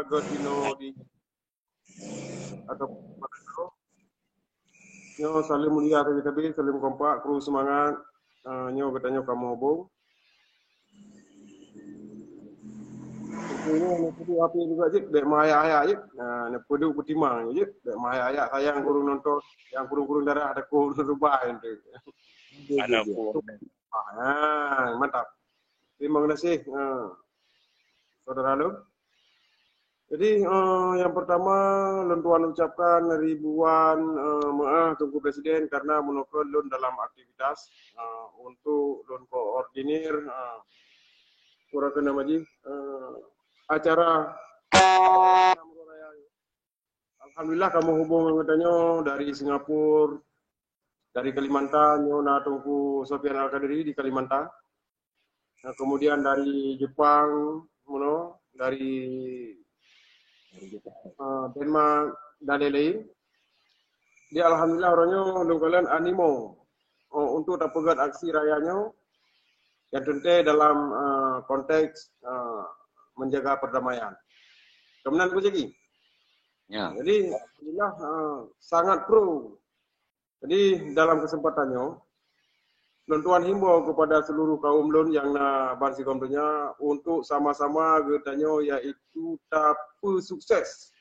Gotino di atau Pakistan, nyo saling mulia tapi saling kompak, kru semangat, nyo katanya kamu hubung. Ini perlu api juga je, dek maya-aya je. Nak perlu kutimang je, dek maya-aya sayang kurung nonton, yang kurung-kurung darah ada kurung rubah itu. Anak pun. Mantap. Terima kasih Saudara Lum. Jadi yang pertama Lun Tuan ucapkan ribuan maaf Tunku Presiden karena menokol Lun dalam aktivitas untuk Lun koordinir kurang kena maji acara. Alhamdulillah kamu hubung katanya dari Singapura, dari Kalimantan, Nyona Tunku Sofian Al-Qadiri di Kalimantan. Kemudian dari Jepang, dari Denmark dan lain-lain. Dia alhamdulillah orangnya kalian animo untuk dapat aksi rayanya yang tentu dalam konteks menjaga perdamaian. Kemudian aku jadi. Ya. Jadi alhamdulillah sangat pro. Jadi dalam kesempatannya Lun Tuan himbau kepada seluruh kaum Lun yang na barsikomnya untuk sama-sama katanya yaitu tapu sukses.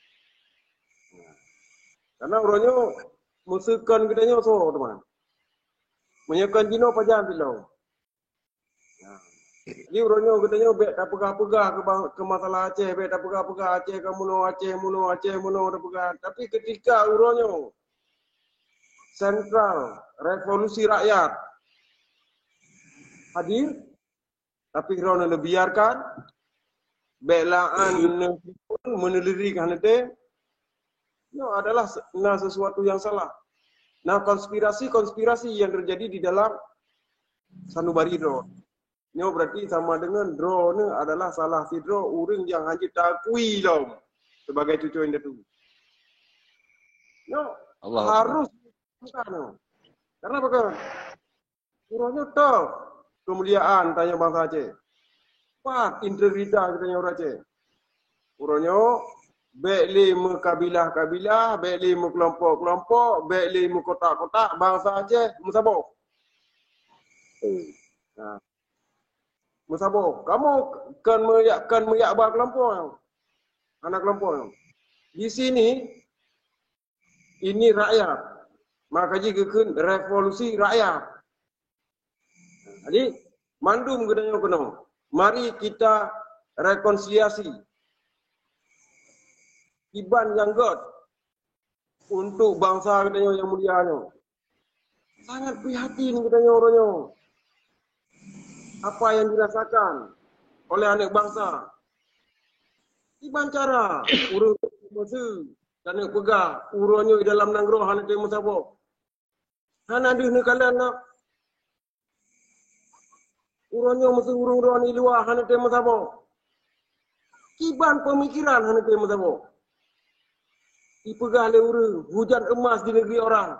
Karena orangnya musuhkan katanya so teman. Menyekan jino pajam bilau. Jadi orangnya katanya bet tak pegah-pegah ke masalah Aceh, bet tak pegah-pegah Aceh ke muno Aceh tak pegah. Tapi ketika orangnya sentral revolusi rakyat hadir, tapi kerana dibiarkan, belaan menelirik hanete, itu adalah sesuatu yang salah. Nah, konspirasi yang terjadi di dalam sanubari drone. Ini berarti sama dengan drone adalah salah si drone orang yang hanya takui loh sebagai cucu yang itu. No, harus bukan. Karena apa? Kurangnya tahu kemuliaan tanya bangsa Aceh. Pak integritas tanya orang Aceh. Urangnya baik lima kabilah-kabilah, baik lima kelompok-kelompok, baik lima kotak-kotak bangsa Aceh musabah. Nah. Musabah. Kamu kan meyak kelompok. Anak kelompok. Di sini ini rakyat. Maka jika revolusi rakyat. Jadi, mandum katanya kena. Mari kita rekonsiliasi. Iban yang God untuk bangsa katanya yang mulianya. Sangat prihatin katanya orangnya. Apa yang dirasakan oleh anak bangsa. Iban cara urang masa dan nak pegah urangnya di dalam nangroh anak dia musabah. Hana ada ni kalian nak urangnya mesti urang-urang ni luar hana tema sabo. Kiban pemikiran hana tema sabo. Ipegah le urang, hujan emas di negeri orang.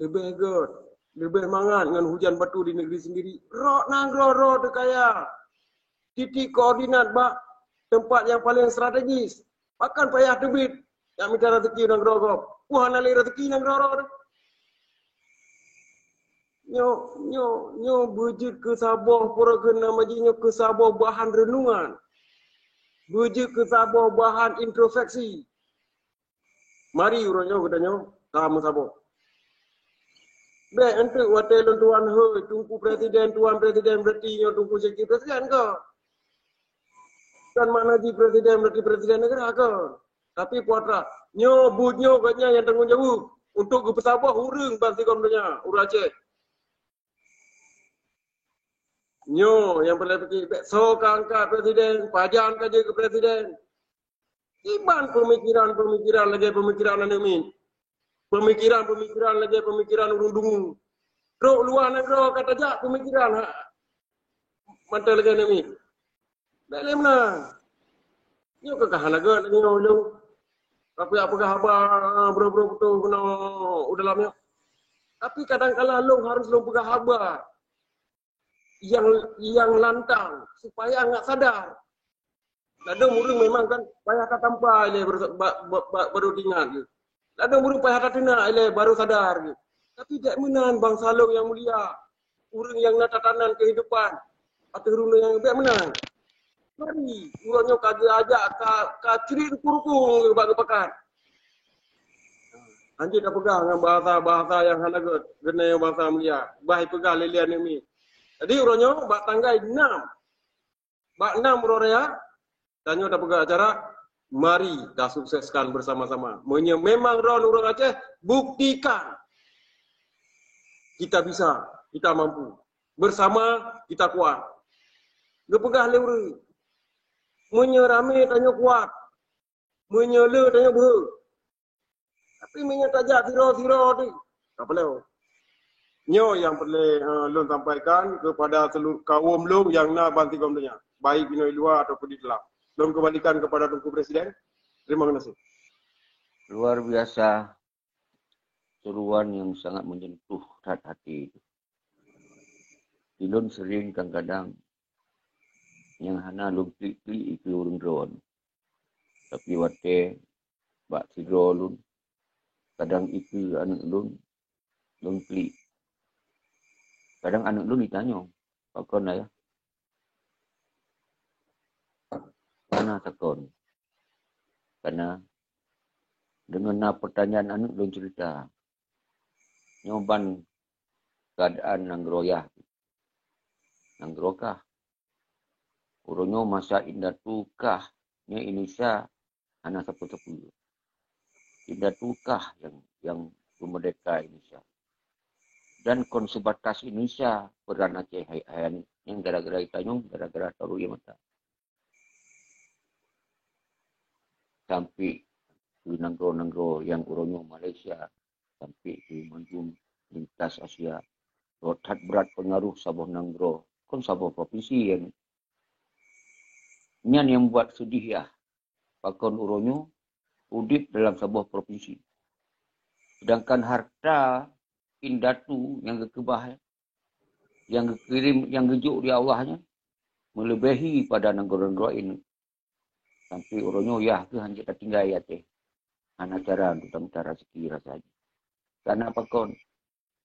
Lebih good, lebih mangan dengan hujan batu di negeri sendiri. Rok nanggro dekaya. Titik koordinat bak tempat yang paling strategis. Akan payah tebit yang minta rezeki nanggro gop. Wah nali rezeki nanggro. Nyo bujut ke Sabah pura kena majinya ke Sabah bahan renungan. Bujut ke Sabah bahan introspeksi. Mari urangnya katanya kamu Sabah. Baik untuk watel tuan he tungku presiden tuan presiden berarti nyo tungku sekretari presiden ke. Kan mana di presiden berarti presiden negara ke. Tapi puatra nyo bujnyo katanya yang tanggung jawab untuk ke Sabah urang pasti komnya urang Aceh. Nyo yang boleh pergi so angkat presiden, pajan kerja ke presiden. Iban pemikiran lagi pemikiran anu min. Pemikiran lagi pemikiran urung dungu. Rok luar negara kata jak pemikiran mantel lagi anu min. Boleh mana? Nyo ke kahanaga lagi nyo. Tapi apakah habar bro betul kena udah lamnya. Tapi kadang-kala lo harus lo pegang habar. Yang lantang supaya enggak sadar. Ladang murung memang kan payah katampa ile baru ingat. Ladang murung payah katena ile baru sadar. Tapi tak menan bangsa long yang mulia. Urang yang nak tatanan kehidupan atau urang yang tak menan. Mari urangnya kagak ajak ka cerit kurukung bagi pekan. Anjir dah pegang dengan bahasa yang hanagot, gena yang bahasa mulia. Baik pegang lelian ini. Jadi uronyo bak tanggai 6. Bak 6 urorea. Danyo dah pegang acara. Mari dah sukseskan bersama-sama. Memang ron orang Aceh buktikan. Kita bisa, kita mampu. Bersama kita kuat. Gepegah lewri. Menyerame tanya kuat. Menyele tanya ber. Tapi menyataja tiro-tiro ni. Tak perlu. Nyo yang perlu Lun sampaikan kepada seluruh kaum Lun yang nak bantu kaumnya. Baik di luar ataupun di dalam. Lun kembalikan kepada Tunku Presiden. Terima kasih. Luar biasa seruan yang sangat menyentuh hati itu. Lun sering kadang-kadang yang hana lun klik-klik itu urung drone. Tapi wate bak sidro lun kadang itu anak lun klik. Kadang anak lun ditanya, "Pakon lah ya?" Mana takon? Karena dengan pertanyaan anak lun cerita nyoban keadaan nanggroyah. Nanggrokah? Uronyo masa indah tukah nya Indonesia anak sepuh-sepuh. Indah tukah yang merdeka Indonesia. Dan konsebatas Indonesia peran Aceh hayan yang gara-gara itanyong gara-gara taruh ya mata. Sampai ke nanggro-nanggro yang uronyo Malaysia sampai ke menjum lintas Asia. Rotat berat pengaruh sabuh nanggro. Kon sabuh provinsi yang nyan yang buat sedih ya. Pakon uronyo udip dalam sebuah provinsi. Sedangkan harta indatu yang kekebah yang kekirim yang gejuk di Allahnya melebihi pada nanggro-nanggro ini. Sampai uronyo ya ke hanya tinggal ya teh. Anak cara untuk cara rezeki rasanya. Karena pakon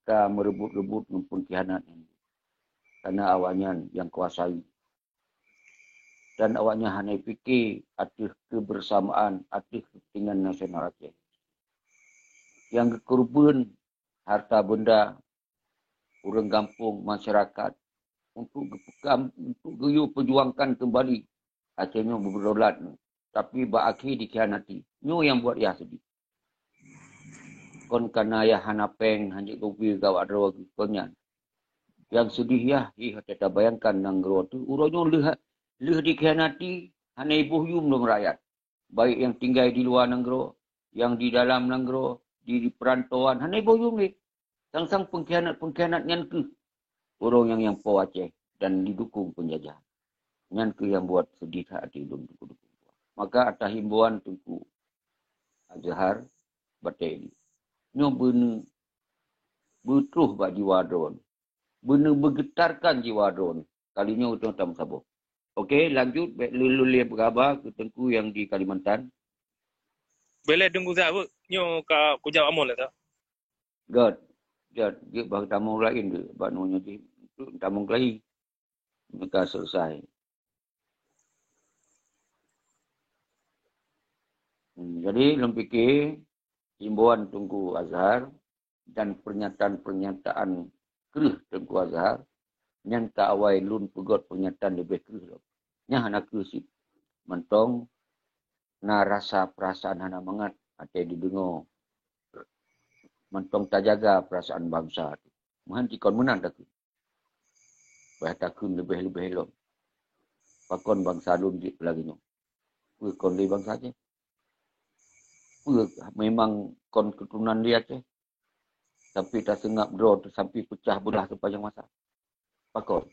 ka merebut-rebut mumpun kianat ini. Karena awalnya yang kuasai. Dan awaknya hanya fikir atas kebersamaan, atas kepentingan nasional Aceh. Yang kekorban harta benda, orang kampung, masyarakat untuk geyu perjuangkan kembali Acehnya berdaulat. Tapi berakhir dikhianati. Nyo yang buat ia sedih. Kon kana ya hanapeng hanya kopi gawat rawa konyan. Yang sedih ya, kita bayangkan nanggro tu uronyo lihat dikhianati hanya ibu yum dong rakyat. Baik yang tinggal di luar nanggro, yang di dalam nanggro, di perantauan, hanya ibu yum ni. Sang-sang pengkhianat nyan ke orang yang po Aceh dan didukung penjajah. Nyan ke yang buat sedih hati dong dukung. Maka atas himbauan Tunku Azhar batai ini. Nyo benar betul bak jiwa drone. Benar bergetarkan jiwa drone. Kalinya utang tam sabo. Okey, lanjut. Lululia berkhabar ke Tengku yang di Kalimantan. Boleh tunggu saya, nyo ka kujau amol lah tak? God. Dia bagi tamu lain dia. Baknonya dia. Tamu lain. Mereka selesai. Jadi, lem fikir himbauan Tunku Azhar dan pernyataan-pernyataan kerih Tunku Azhar yang tak awal lun pegot pernyataan lebih kerih. Nya hana kerih mentong na rasa perasaan hana mangat atau didengar mentong tak jaga perasaan bangsa tu. Mahan tikon menang tak. Bah takun lebih-lebih elok. Pakon bangsa lun di lagi nyo. Kon li bangsa je. Memang kon keturunan dia je. Tapi tak sengap draw tu sampai pecah belah sepanjang masa. Pakon.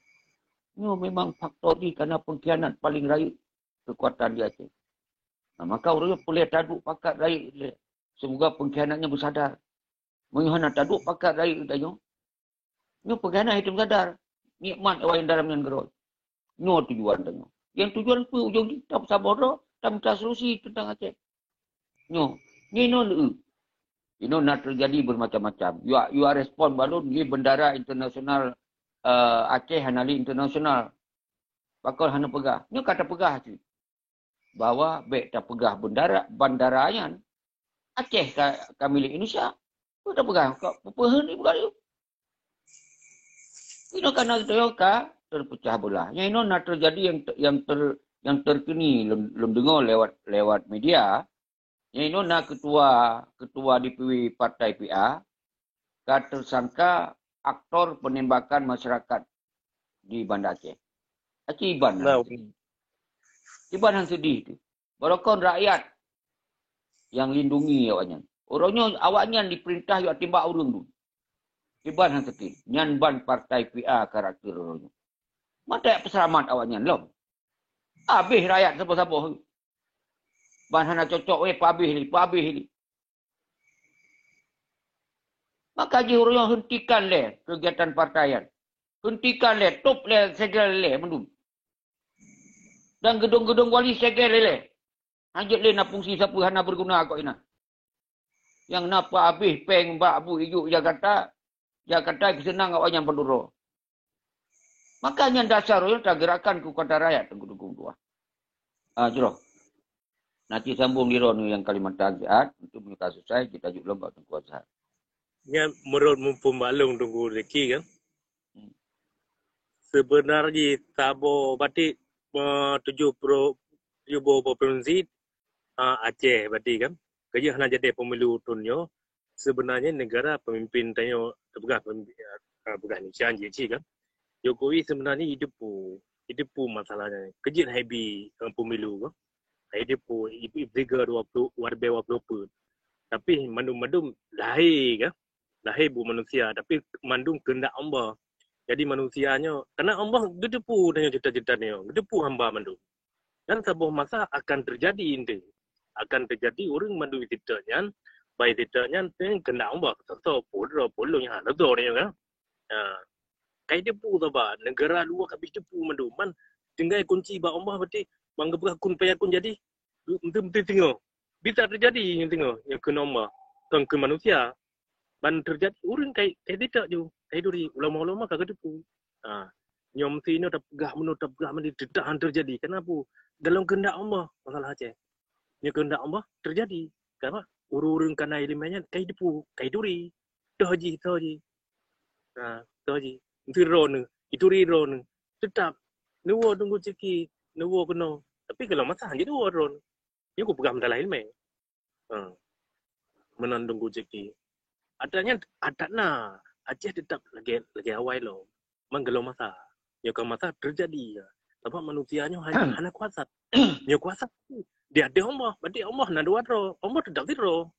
Nyo memang faktor ni kerana pengkhianat paling raih kekuatan dia je. Nah, maka orang boleh taduk pakat raih. Semoga pengkhianatnya bersadar. Menyohana taduk pakat raih tanya. Nyo pengkhianat itu bersadar. Nikmat awak yang dalam yang geroi. Nyo tujuan tanya. Yang tujuan apa ujung ni? Tak sabar dah. Tak minta solusi tentang Aceh. Nyo. Ni no lu. Ini nak terjadi bermacam-macam. You are respon balun di bendara internasional Aceh Hanali Internasional. Pakal hana pegah. Ni kata pegah tu. Bahawa baik tak pegah bandaranya Aceh ka milik Indonesia. Tu tak pegah. Kau pepehan ni pegah tu. Ini karena Toyota terpecah belah. Yang ini nak terjadi yang terkini lem dengar lewat media. Yang ini nak ketua DPW Partai PA tersangka aktor penembakan masyarakat di Banda Aceh. Aceh Iban. Iban yang sedih tu. Barokon rakyat yang lindungi awaknya. Orangnya awaknya diperintah yang timbak urang tu. Iban yang sedih. Nyan ban Partai PA karakter orangnya. Mata peselamat awaknya lom. Habis rakyat siapa-siapa. Ban hana cocok pabih ni. Maka jurusnya hentikan kegiatan partaian. Hentikan top segera mendung. Dan gedung-gedung wali segera Hanjut nak fungsi siapa hana berguna kau ina. Yang napa habis peng bak abu ijuk Jakarta senang awak yang penduduk. Makanya dasar tak gerakan kekuatan rakyat tengku-tengku tua. Jero. Nanti sambung di Ronu yang Kalimantan Sehat untuk menyukai selesai kita juga lembak tengku sehat. Ya menurut pembalung tunggu reki kan. Sebenarnya tabo batik 70% provinsi Aceh berarti kan. Kerja hanya jadi pemilu tunyo. Sebenarnya negara pemimpin tanyo bukan Indonesia kan. Jokowi sebenarnya hidup masalahnya. Kerja happy pemilu kan. Hidup ibu 20 warbe 20. Tapi mandum lahir kan. Lahir manusia tapi mandum kehendak Allah. Jadi manusianya karena Allah gedepu dengan cita-cita dia. Gedepu hamba mandum. Dan sebuah masa akan terjadi ini. Akan terjadi orang mandum citanya, baik citanya dengan kehendak Allah. Tentu polongnya ada dia kan. Kayak depu tu bah. Negara luar habis depu mandum. Man tinggal kunci bah Allah berarti menggabung kun payakun jadi mesti tengok. Bisa terjadi yang tengok yang kena Allah. Kan ke manusia. Man terjadi orang kayak tidak je. Kayak duri ulama-ulama kagak depu. Nyom sini tak pegah meni tidak terjadi. Kenapa? Dalam kehendak Allah masalah Aceh. Nya kehendak Allah terjadi. Kenapa? Urung-urung kana ilmunya kayak depu, kayak duri. Dah haji. Dah haji. Itu ron, itu ron. Tetap nuwo tunggu ceki, nuwo kena. Tapi kalau masalah jadi ron. Ni aku pegang dalam ilmu. Menandung ceki. Adanya Aceh tetap lagi awal lo. Menggelo masa. Ya kalau masa terjadi ya. Sebab manusianya hanya kuasa. Dia kuasa. Dia ada Allah. Berarti Allah nak dua roh. Allah tidak roh.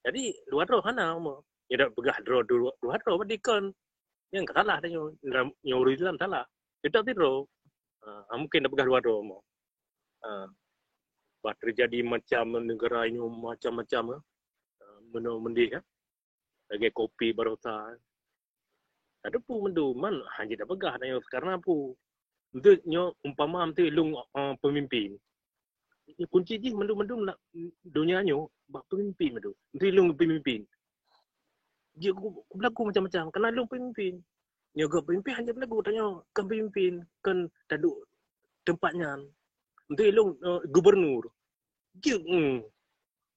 Jadi dua roh hana Allah. Dia tak pegah dua roh. Berarti kan. Yang salah dia. Yang Islam salah. Dia tak roh. Mungkin tak pegah dua roh Allah. Terjadi macam negara ini macam-macam. Mendih kan. Lagi kopi barosa. Ada pun menduman hanya dah pegah tanya sekarang apa. Untuk nyo umpama amti lung pemimpin. Kunci je mendum nak dunia nyo bak pemimpin mendu. Untuk lung pemimpin. Dia berlaku macam-macam kena lung pemimpin. Nyo go pemimpin hanya berlaku tanya kan pemimpin kan taduk tempatnya. Untuk lung gubernur. Dia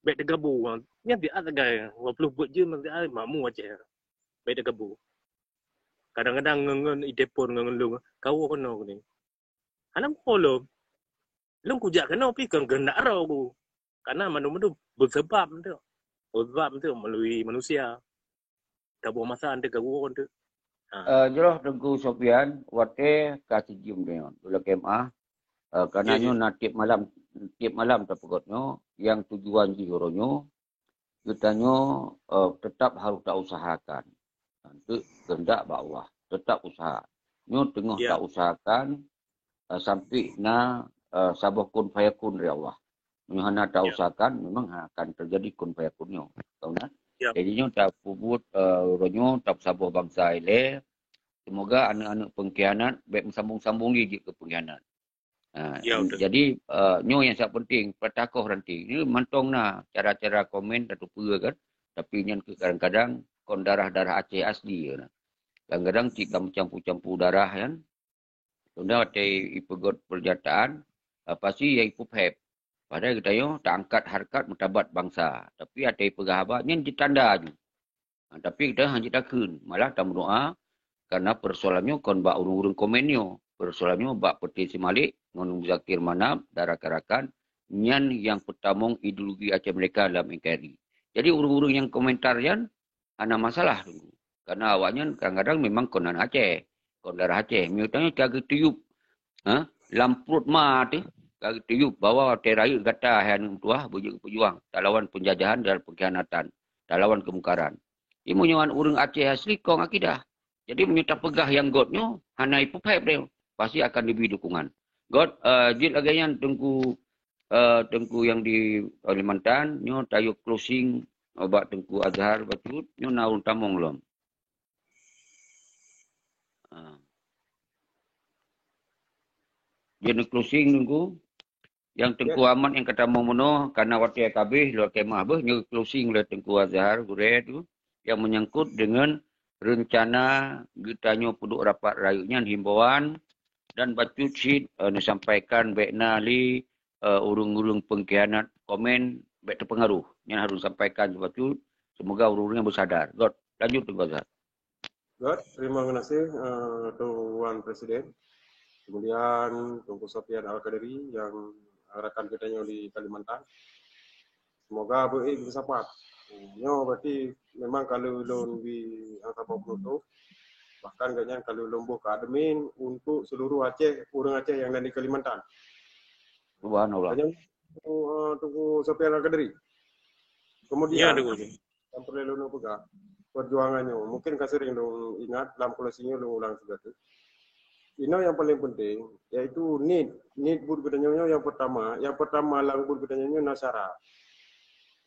baik tergabung. Yang dia ada gaya. 20 buat je mesti ada mamu aja. Baik tergabung. Kadang-kadang ngengen idepon ngengen lung. Kau kena ni. Anak kolom. Lung kujak kena pi kan gendak rau ku. Karena manu bersebab tu. Bersebab tu melalui manusia. Tak buat masa anda ganggu tu. Jeroh Tengku Sofian, wate kasih jum dia. Dulu kemah. Karena nyo nak tiap malam terpegotnya. Yang tujuan jihoronyo. Kitanya tetap harus tak usahakan. Untuk kehendak Allah. Tetap usaha. Nyo tengah tak usahakan. Sampai sabah kun fayakun dari Allah. Nyo hana tak usahakan. Memang akan terjadi kun fayakunnya. Tahu nak? Jadi nyo tak puput ronyo tak sabah bangsa ile. Semoga anak-anak pengkhianat baik sambung-sambung gigi ke pengkhianat. Jadi nyo yang sangat penting petakoh nanti. Ini mantong cara-cara komen atau apa kan. Tapi yang kadang-kadang kon darah Aceh asli kan. Kadang-kadang jika mencampur-campur darah kan. Sudah ada ipegot perjataan pasti yang ipu phep. Padahal kita yo tak angkat harkat mutabat bangsa. Tapi ada ipegahabat yang ditanda je. Tapi kita hanya takun. Malah tak berdoa Karena persoalannya kon bak urung-urung komenyo. Persoalannya bak petisi malik, ngonung Zakir Manap, darak-darakan, nyan yang pertama ideologi Aceh mereka dalam NKRI. Jadi urung-urung yang komentarian, ada masalah. Karena awaknya kadang-kadang memang konan Aceh. Kon darah Aceh. Miutanya kagak tiup. Lamprut mati. Kagak tiup. Bawa terayu kata yang tua, berjuang. Tak lawan penjajahan dan pengkhianatan. Tak lawan kemungkaran. Ini menyawan urung Aceh asli, kong akidah. Jadi menyerta pegah yang godnya, hana ipupai beliau. Pasti akan diberi dukungan. God, jid lagi yang tengku yang di Kalimantan, nyo tayo closing, obat tengku Azhar, batut, nyo naun tamong lom. Jadi closing tengku, yang tengku aman yang kata mono, karena waktu kabeh, luar kemah bah, nyo closing oleh tengku Azhar, gure itu, yang menyangkut dengan rencana gitanyo puduk rapat rayunya himbauan dan bacut sheet disampaikan bekna li urung-urung pengkhianat komen bek terpengaruh yang harus sampaikan bacut, semoga urung-urungnya bersadar. God, lanjut tu God. God, terima kasih Tuan Presiden. Kemudian Tungku Sofian Al-Qadiri yang rakan kita di Kalimantan. Semoga bisa cepat. Nyo berarti memang kalau ulun di angka Pluto, bahkan kayaknya kalau lombo ke admin untuk seluruh Aceh, orang Aceh yang ada di Kalimantan. Subhanallah. Kayaknya tunggu Sofian Al-Qadiri. Kemudian yang perlu ulun pegang perjuangannya. Mungkin sering dong ingat dalam kolosinya ulun ulang juga tu. Ini yang paling penting yaitu need bud gedanya yang pertama lang bud gedanya nasara.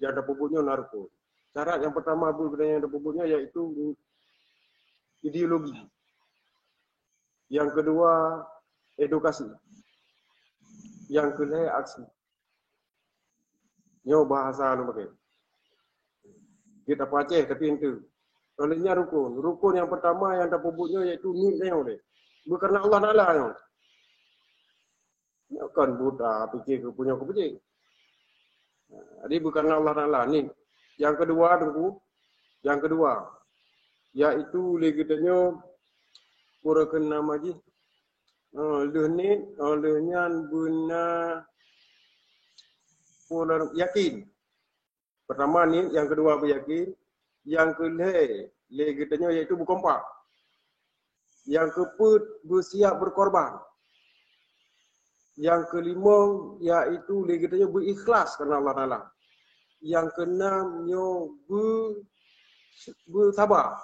Yang ada pupuknya narko. Syarat yang pertama bud gedanya yang ada pupuknya yaitu ideologi. Yang kedua edukasi. Yang kedua aksi. Nyo bahasa lu pakai. Kita Aceh tapi itu. Olehnya rukun. Rukun yang pertama yang ada pupuknya yaitu niatnya oleh. Bukan Allah Taala yang. Bukan Buddha fikir ke punya kepecik. Jadi bukan Allah Taala ni. Yang kedua tunggu. Yang kedua yaitu legitannya pura kena maji. Lehnya guna pura yakin. Pertama ni, yang kedua beryakin. Yang kedua legitannya yaitu berkompak. Yang keempat bersiap berkorban. Yang kelima yaitu legitannya berikhlas kerana Allah Taala. Yang keenam bersabar.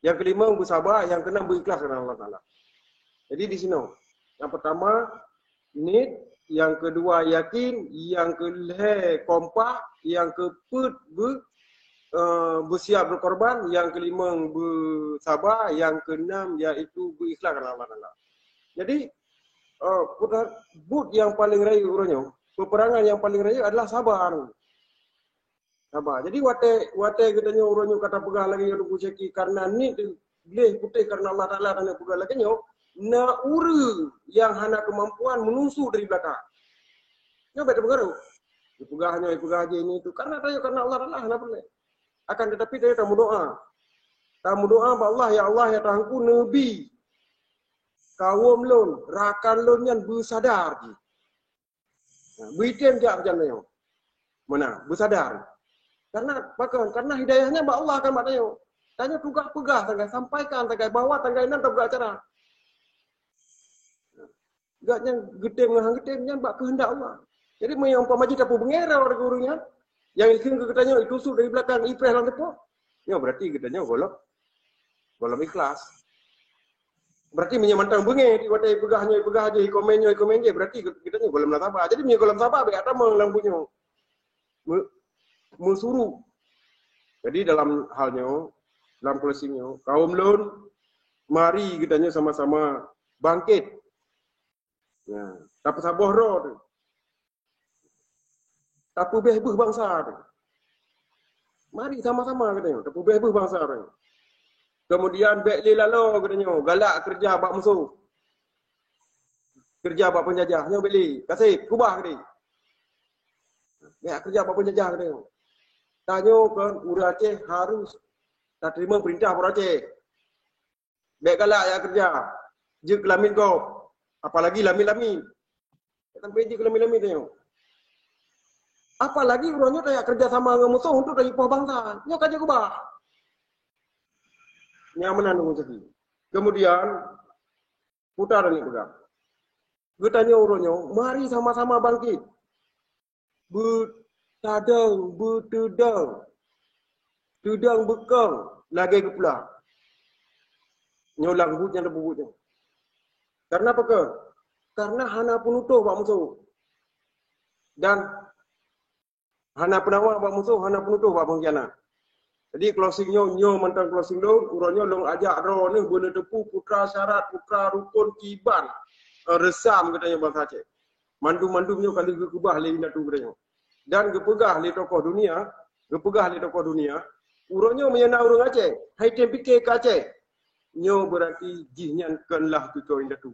Yang kelima bersabar, yang keenam berikhlas kerana Allah Taala. Jadi di sini, yang pertama need, yang kedua yakin, yang ketiga kompak, yang keempat bersiap berkorban, yang kelima bersabar, yang keenam yaitu berikhlas kerana Allah Taala. Jadi bud yang paling raya urangnya, peperangan yang paling raya adalah sabar. Sabar. Jadi wate katanya urangnya kata pegah lagi yang dikuceki karena ni boleh putih karena Allah Taala dan pegah lagi nyo na ura yang hana kemampuan menusuk dari belakang. Nyo beda pengaruh. Pegahnya je ini itu karena Allah Taala hana boleh. Akan tetapi dia tamu doa. Tamu doa ba Allah ya Tuhanku nabi. Kaum lon, rakan lon yang bersadar. Buitem jak macam mana? Bersadar. Karena hidayahnya ba Allah kan maknanya. Tanya tugak pegah tanggai sampaikan tanggai bawa tanggai nan tanggai acara. Gaknya gedem ngahang gedemnya ba kehendak Allah. Jadi yang pamaji tapu bengera orang gurunya yang ikin ke katanya ditusuk dari belakang ipres lang tepo. Ya berarti katanya golok ikhlas. Berarti menyamantang bunge di watai pegah je komen je berarti katanya golem sabar. Jadi punya golem sabar be ada lang punya musuruh. Jadi dalam halnya dalam closingnya kaum lon mari katanya sama-sama bangkit. Ya, tapi saboh roh. Tapi behbuh bangsa. Mari sama-sama katanya, tapi behbuh bangsa. Kemudian bek lilalo katanya, galak kerja bak musuh. Kerja bak penjajahnya beli, kasih kubah katanya. Bek kerja bak penjajah katanya. Tanya kan urang Aceh harus tak terima perintah orang Aceh. Baik galak ya kerja. Je kelamin kau. Apalagi lamin-lamin. Sampai je kelamin-lamin tengok. Apalagi orangnya kayak kerja sama dengan musuh untuk dari poh bangsa. Nya kaje kubah. Nyaman nunggu segi. Kemudian putar ni pegang. Getanya orangnya, mari sama-sama bangkit. Bertadang, bertedang. Tudang bekang. Lagi ke pula. Nyolang butnya dan bubutnya. Karena apa ke? Karena hana penutup pak musuh. Dan hana penawar pak musuh, hana penutup pak pengkhianat. Jadi closingnya, nyo mantan closing lo, urangnya long ajak roh ni, bener tepu, putra syarat, putra rukun, kiban. Resam katanya bangsa Aceh. Mandu-mandumnya kali kekubah lagi nak tu katanya. Dan gepegah li tokoh dunia, urangnya menyana urang Aceh. Hai tem fikir ke Aceh. Nyo berarti jihnya kenlah tujuh indah tu.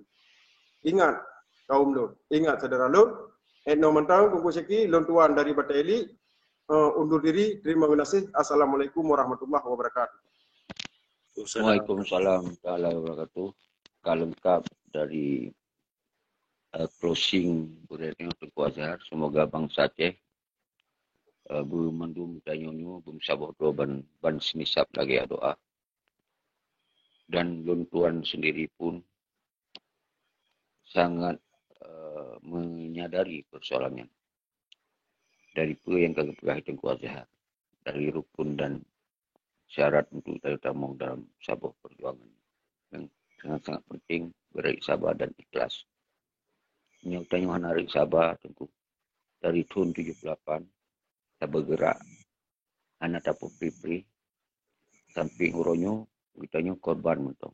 Ingat kaum lo, ingat saudara lo. No mantang kumpul seki lon tuan dari Bateli undur diri. Terima kasih. Assalamualaikum warahmatullahi wabarakatuh. Waalaikumsalam warahmatullahi wabarakatuh. Kalengkap dari closing Buretno Tengku Azhar. Semoga bangsa Aceh bermandum dayonyo bumsabah doa ban senisap lagi doa. Dan luntuan sendiri pun sangat menyadari persoalannya. Dari apa yang kami pegang Tengku Azhar. Dari rukun dan syarat untuk tamu dalam sabah perjuangan. Yang sangat-sangat penting beri sabar dan ikhlas. Nyatanya menarik sabar Tengku. Dari tahun 78 kita bergerak. Anak tak pri samping uronyo kitanya korban mentong.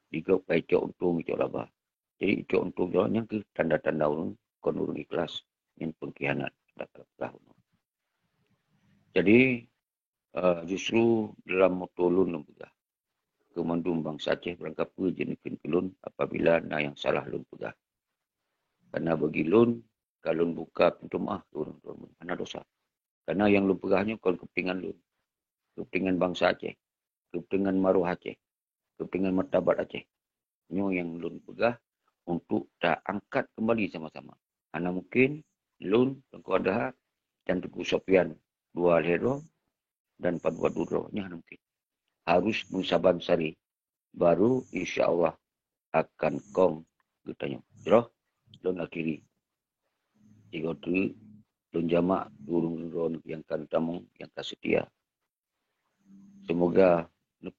Jika pecok untung itu laba. Jadi itu untung jalannya ke tanda-tanda urun kon urun ikhlas yang pengkhianat tahun. Jadi justru dalam moto lun pegah. Kemandum bangsa Aceh berangkap ke jenikin kelun apabila na yang salah lun pegah. Karena bagi lun kalau lun buka pintu maaf turun mana dosa. Karena yang lun pegahnya kon kepingan lun. Kepingan bangsa Aceh. Kepingan maruah Aceh. Kepingan martabat Aceh. Nyo yang lun pegah untuk tak angkat kembali sama-sama. Karena mungkin lun Tengku Azhar dan Tengku Sopian dua hero dan Padua Dudro nya mungkin harus musaban sari baru insya-Allah akan kong getanya. Jero lun akhiri. Tiga tu lun jamak durung yang kan tamu yang kasetia. Semoga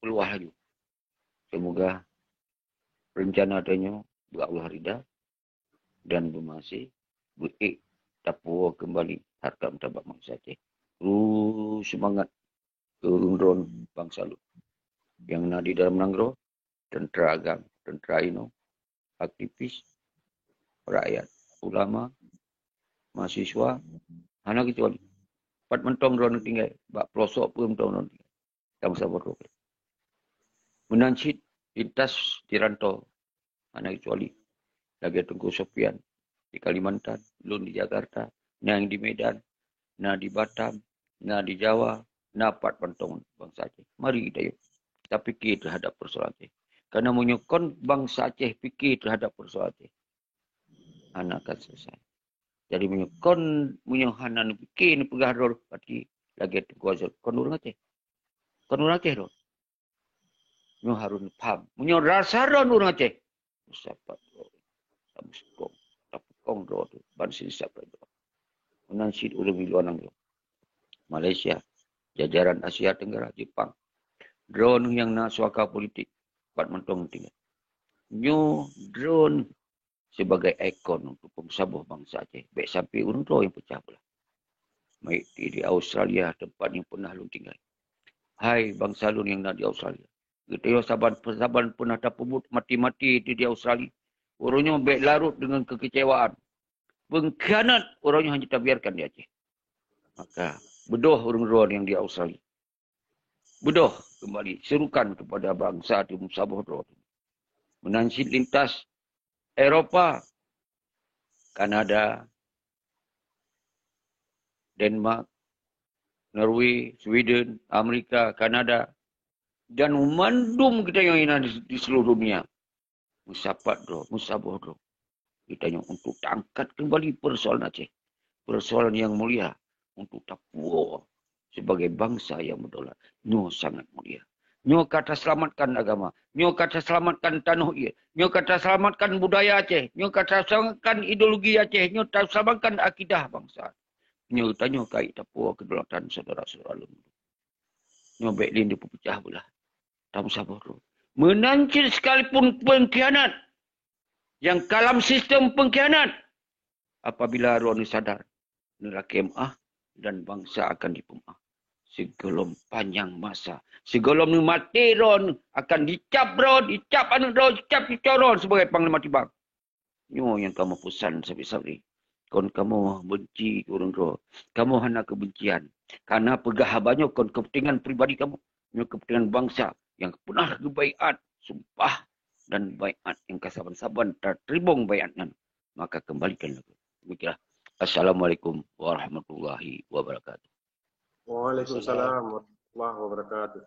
peluah lagi. Semoga rencana adanya Allah rida dan bermasih baik tapu kembali harta mentabak bangsa Aceh. Terus semangat keundron bangsa lu. Yang nadi dalam Nanggro, tentera agam, tentera ino, aktivis, rakyat, ulama, mahasiswa, hana kecuali. Pat mentong drone tinggal, bak pelosok pun mentong drone tinggal. Bangsa bodoh. Menansit lintas di rantau, hana kecuali. Lagi Tengku Sopian di Kalimantan, lun di Jakarta, yang di Medan, na di Batam, na di Jawa, na pat mentong bangsa Aceh. Mari kita yuk. Kita fikir terhadap persoalan Aceh. Karena menyokong bangsa Aceh fikir terhadap persoalan Aceh. Anak akan selesai. Jadi menyohanan fikir ni pegah rol pati lagi Tengku Azhar. Kon orang Aceh. Kon orang Aceh rol. Nyo harun paham. Menyo rasa orang Aceh. Siapa rol. Tabus kong rol tu. Bansin siapa rol. Menansit ulang miluanang rol. Malaysia. Jajaran Asia Tenggara. Jepang. Drone yang nak suaka politik. Pat mentong tinggal. Nyo drone sebagai ikon untuk pemsabuh bangsa Aceh. Baik sampai urun yang pecah pula. Baik di Australia, tempat yang pernah lu tinggal. Hai bangsa lu yang nak di Australia. Kita saban pernah tak pemut mati-mati di Australia. Orangnya baik larut dengan kekecewaan. Pengkhianat orangnya hanya tak biarkan di Aceh. Maka bedoh orang-orang yang di Australia. Bedoh kembali. Serukan kepada bangsa di Musabah Roh. Menansit lintas Eropah, Kanada, Denmark, Norway, Sweden, Amerika, Kanada. dan memandum kita yang ini di seluruh dunia. Musapat doh, musabah doh. Kita yang untuk angkat kembali persoalan Aceh. Persoalan yang mulia. Untuk Papua sebagai bangsa yang berdaulat. Nyo sangat mulia. Nyo kata selamatkan agama. Nyo kata selamatkan tanah ia. Nyo kata selamatkan budaya Aceh. Nyo kata selamatkan ideologi Aceh. Nyo kata selamatkan akidah bangsa. Nyo tanya kait Papua kedaulatan saudara-saudara lembu. Nyo Betlin dipecah belah. Tamu sabar tu. Menancir sekalipun pengkhianat. Yang dalam sistem pengkhianat. Apabila Ron sadar. Neraka MA dan bangsa akan dipemah. Segolom panjang masa. Segolom ni mati Ron. Akan dicap Ron. Dicap anak Ron. Dicap Ron sebagai Panglima Tibang. Nyo yang kamu pesan sabi-sabi. Kon kamu benci orang Ron. Kamu hanya kebencian. Karena pegah banyak kon kepentingan pribadi kamu. Nyo kepentingan bangsa. Yang pernah kebaikat, sumpah dan baiat yang kasaban-saban tertribung baiatnya, maka kembalikan lagu. Demikianlah. Assalamualaikum warahmatullahi wabarakatuh. Waalaikumsalam warahmatullahi wabarakatuh.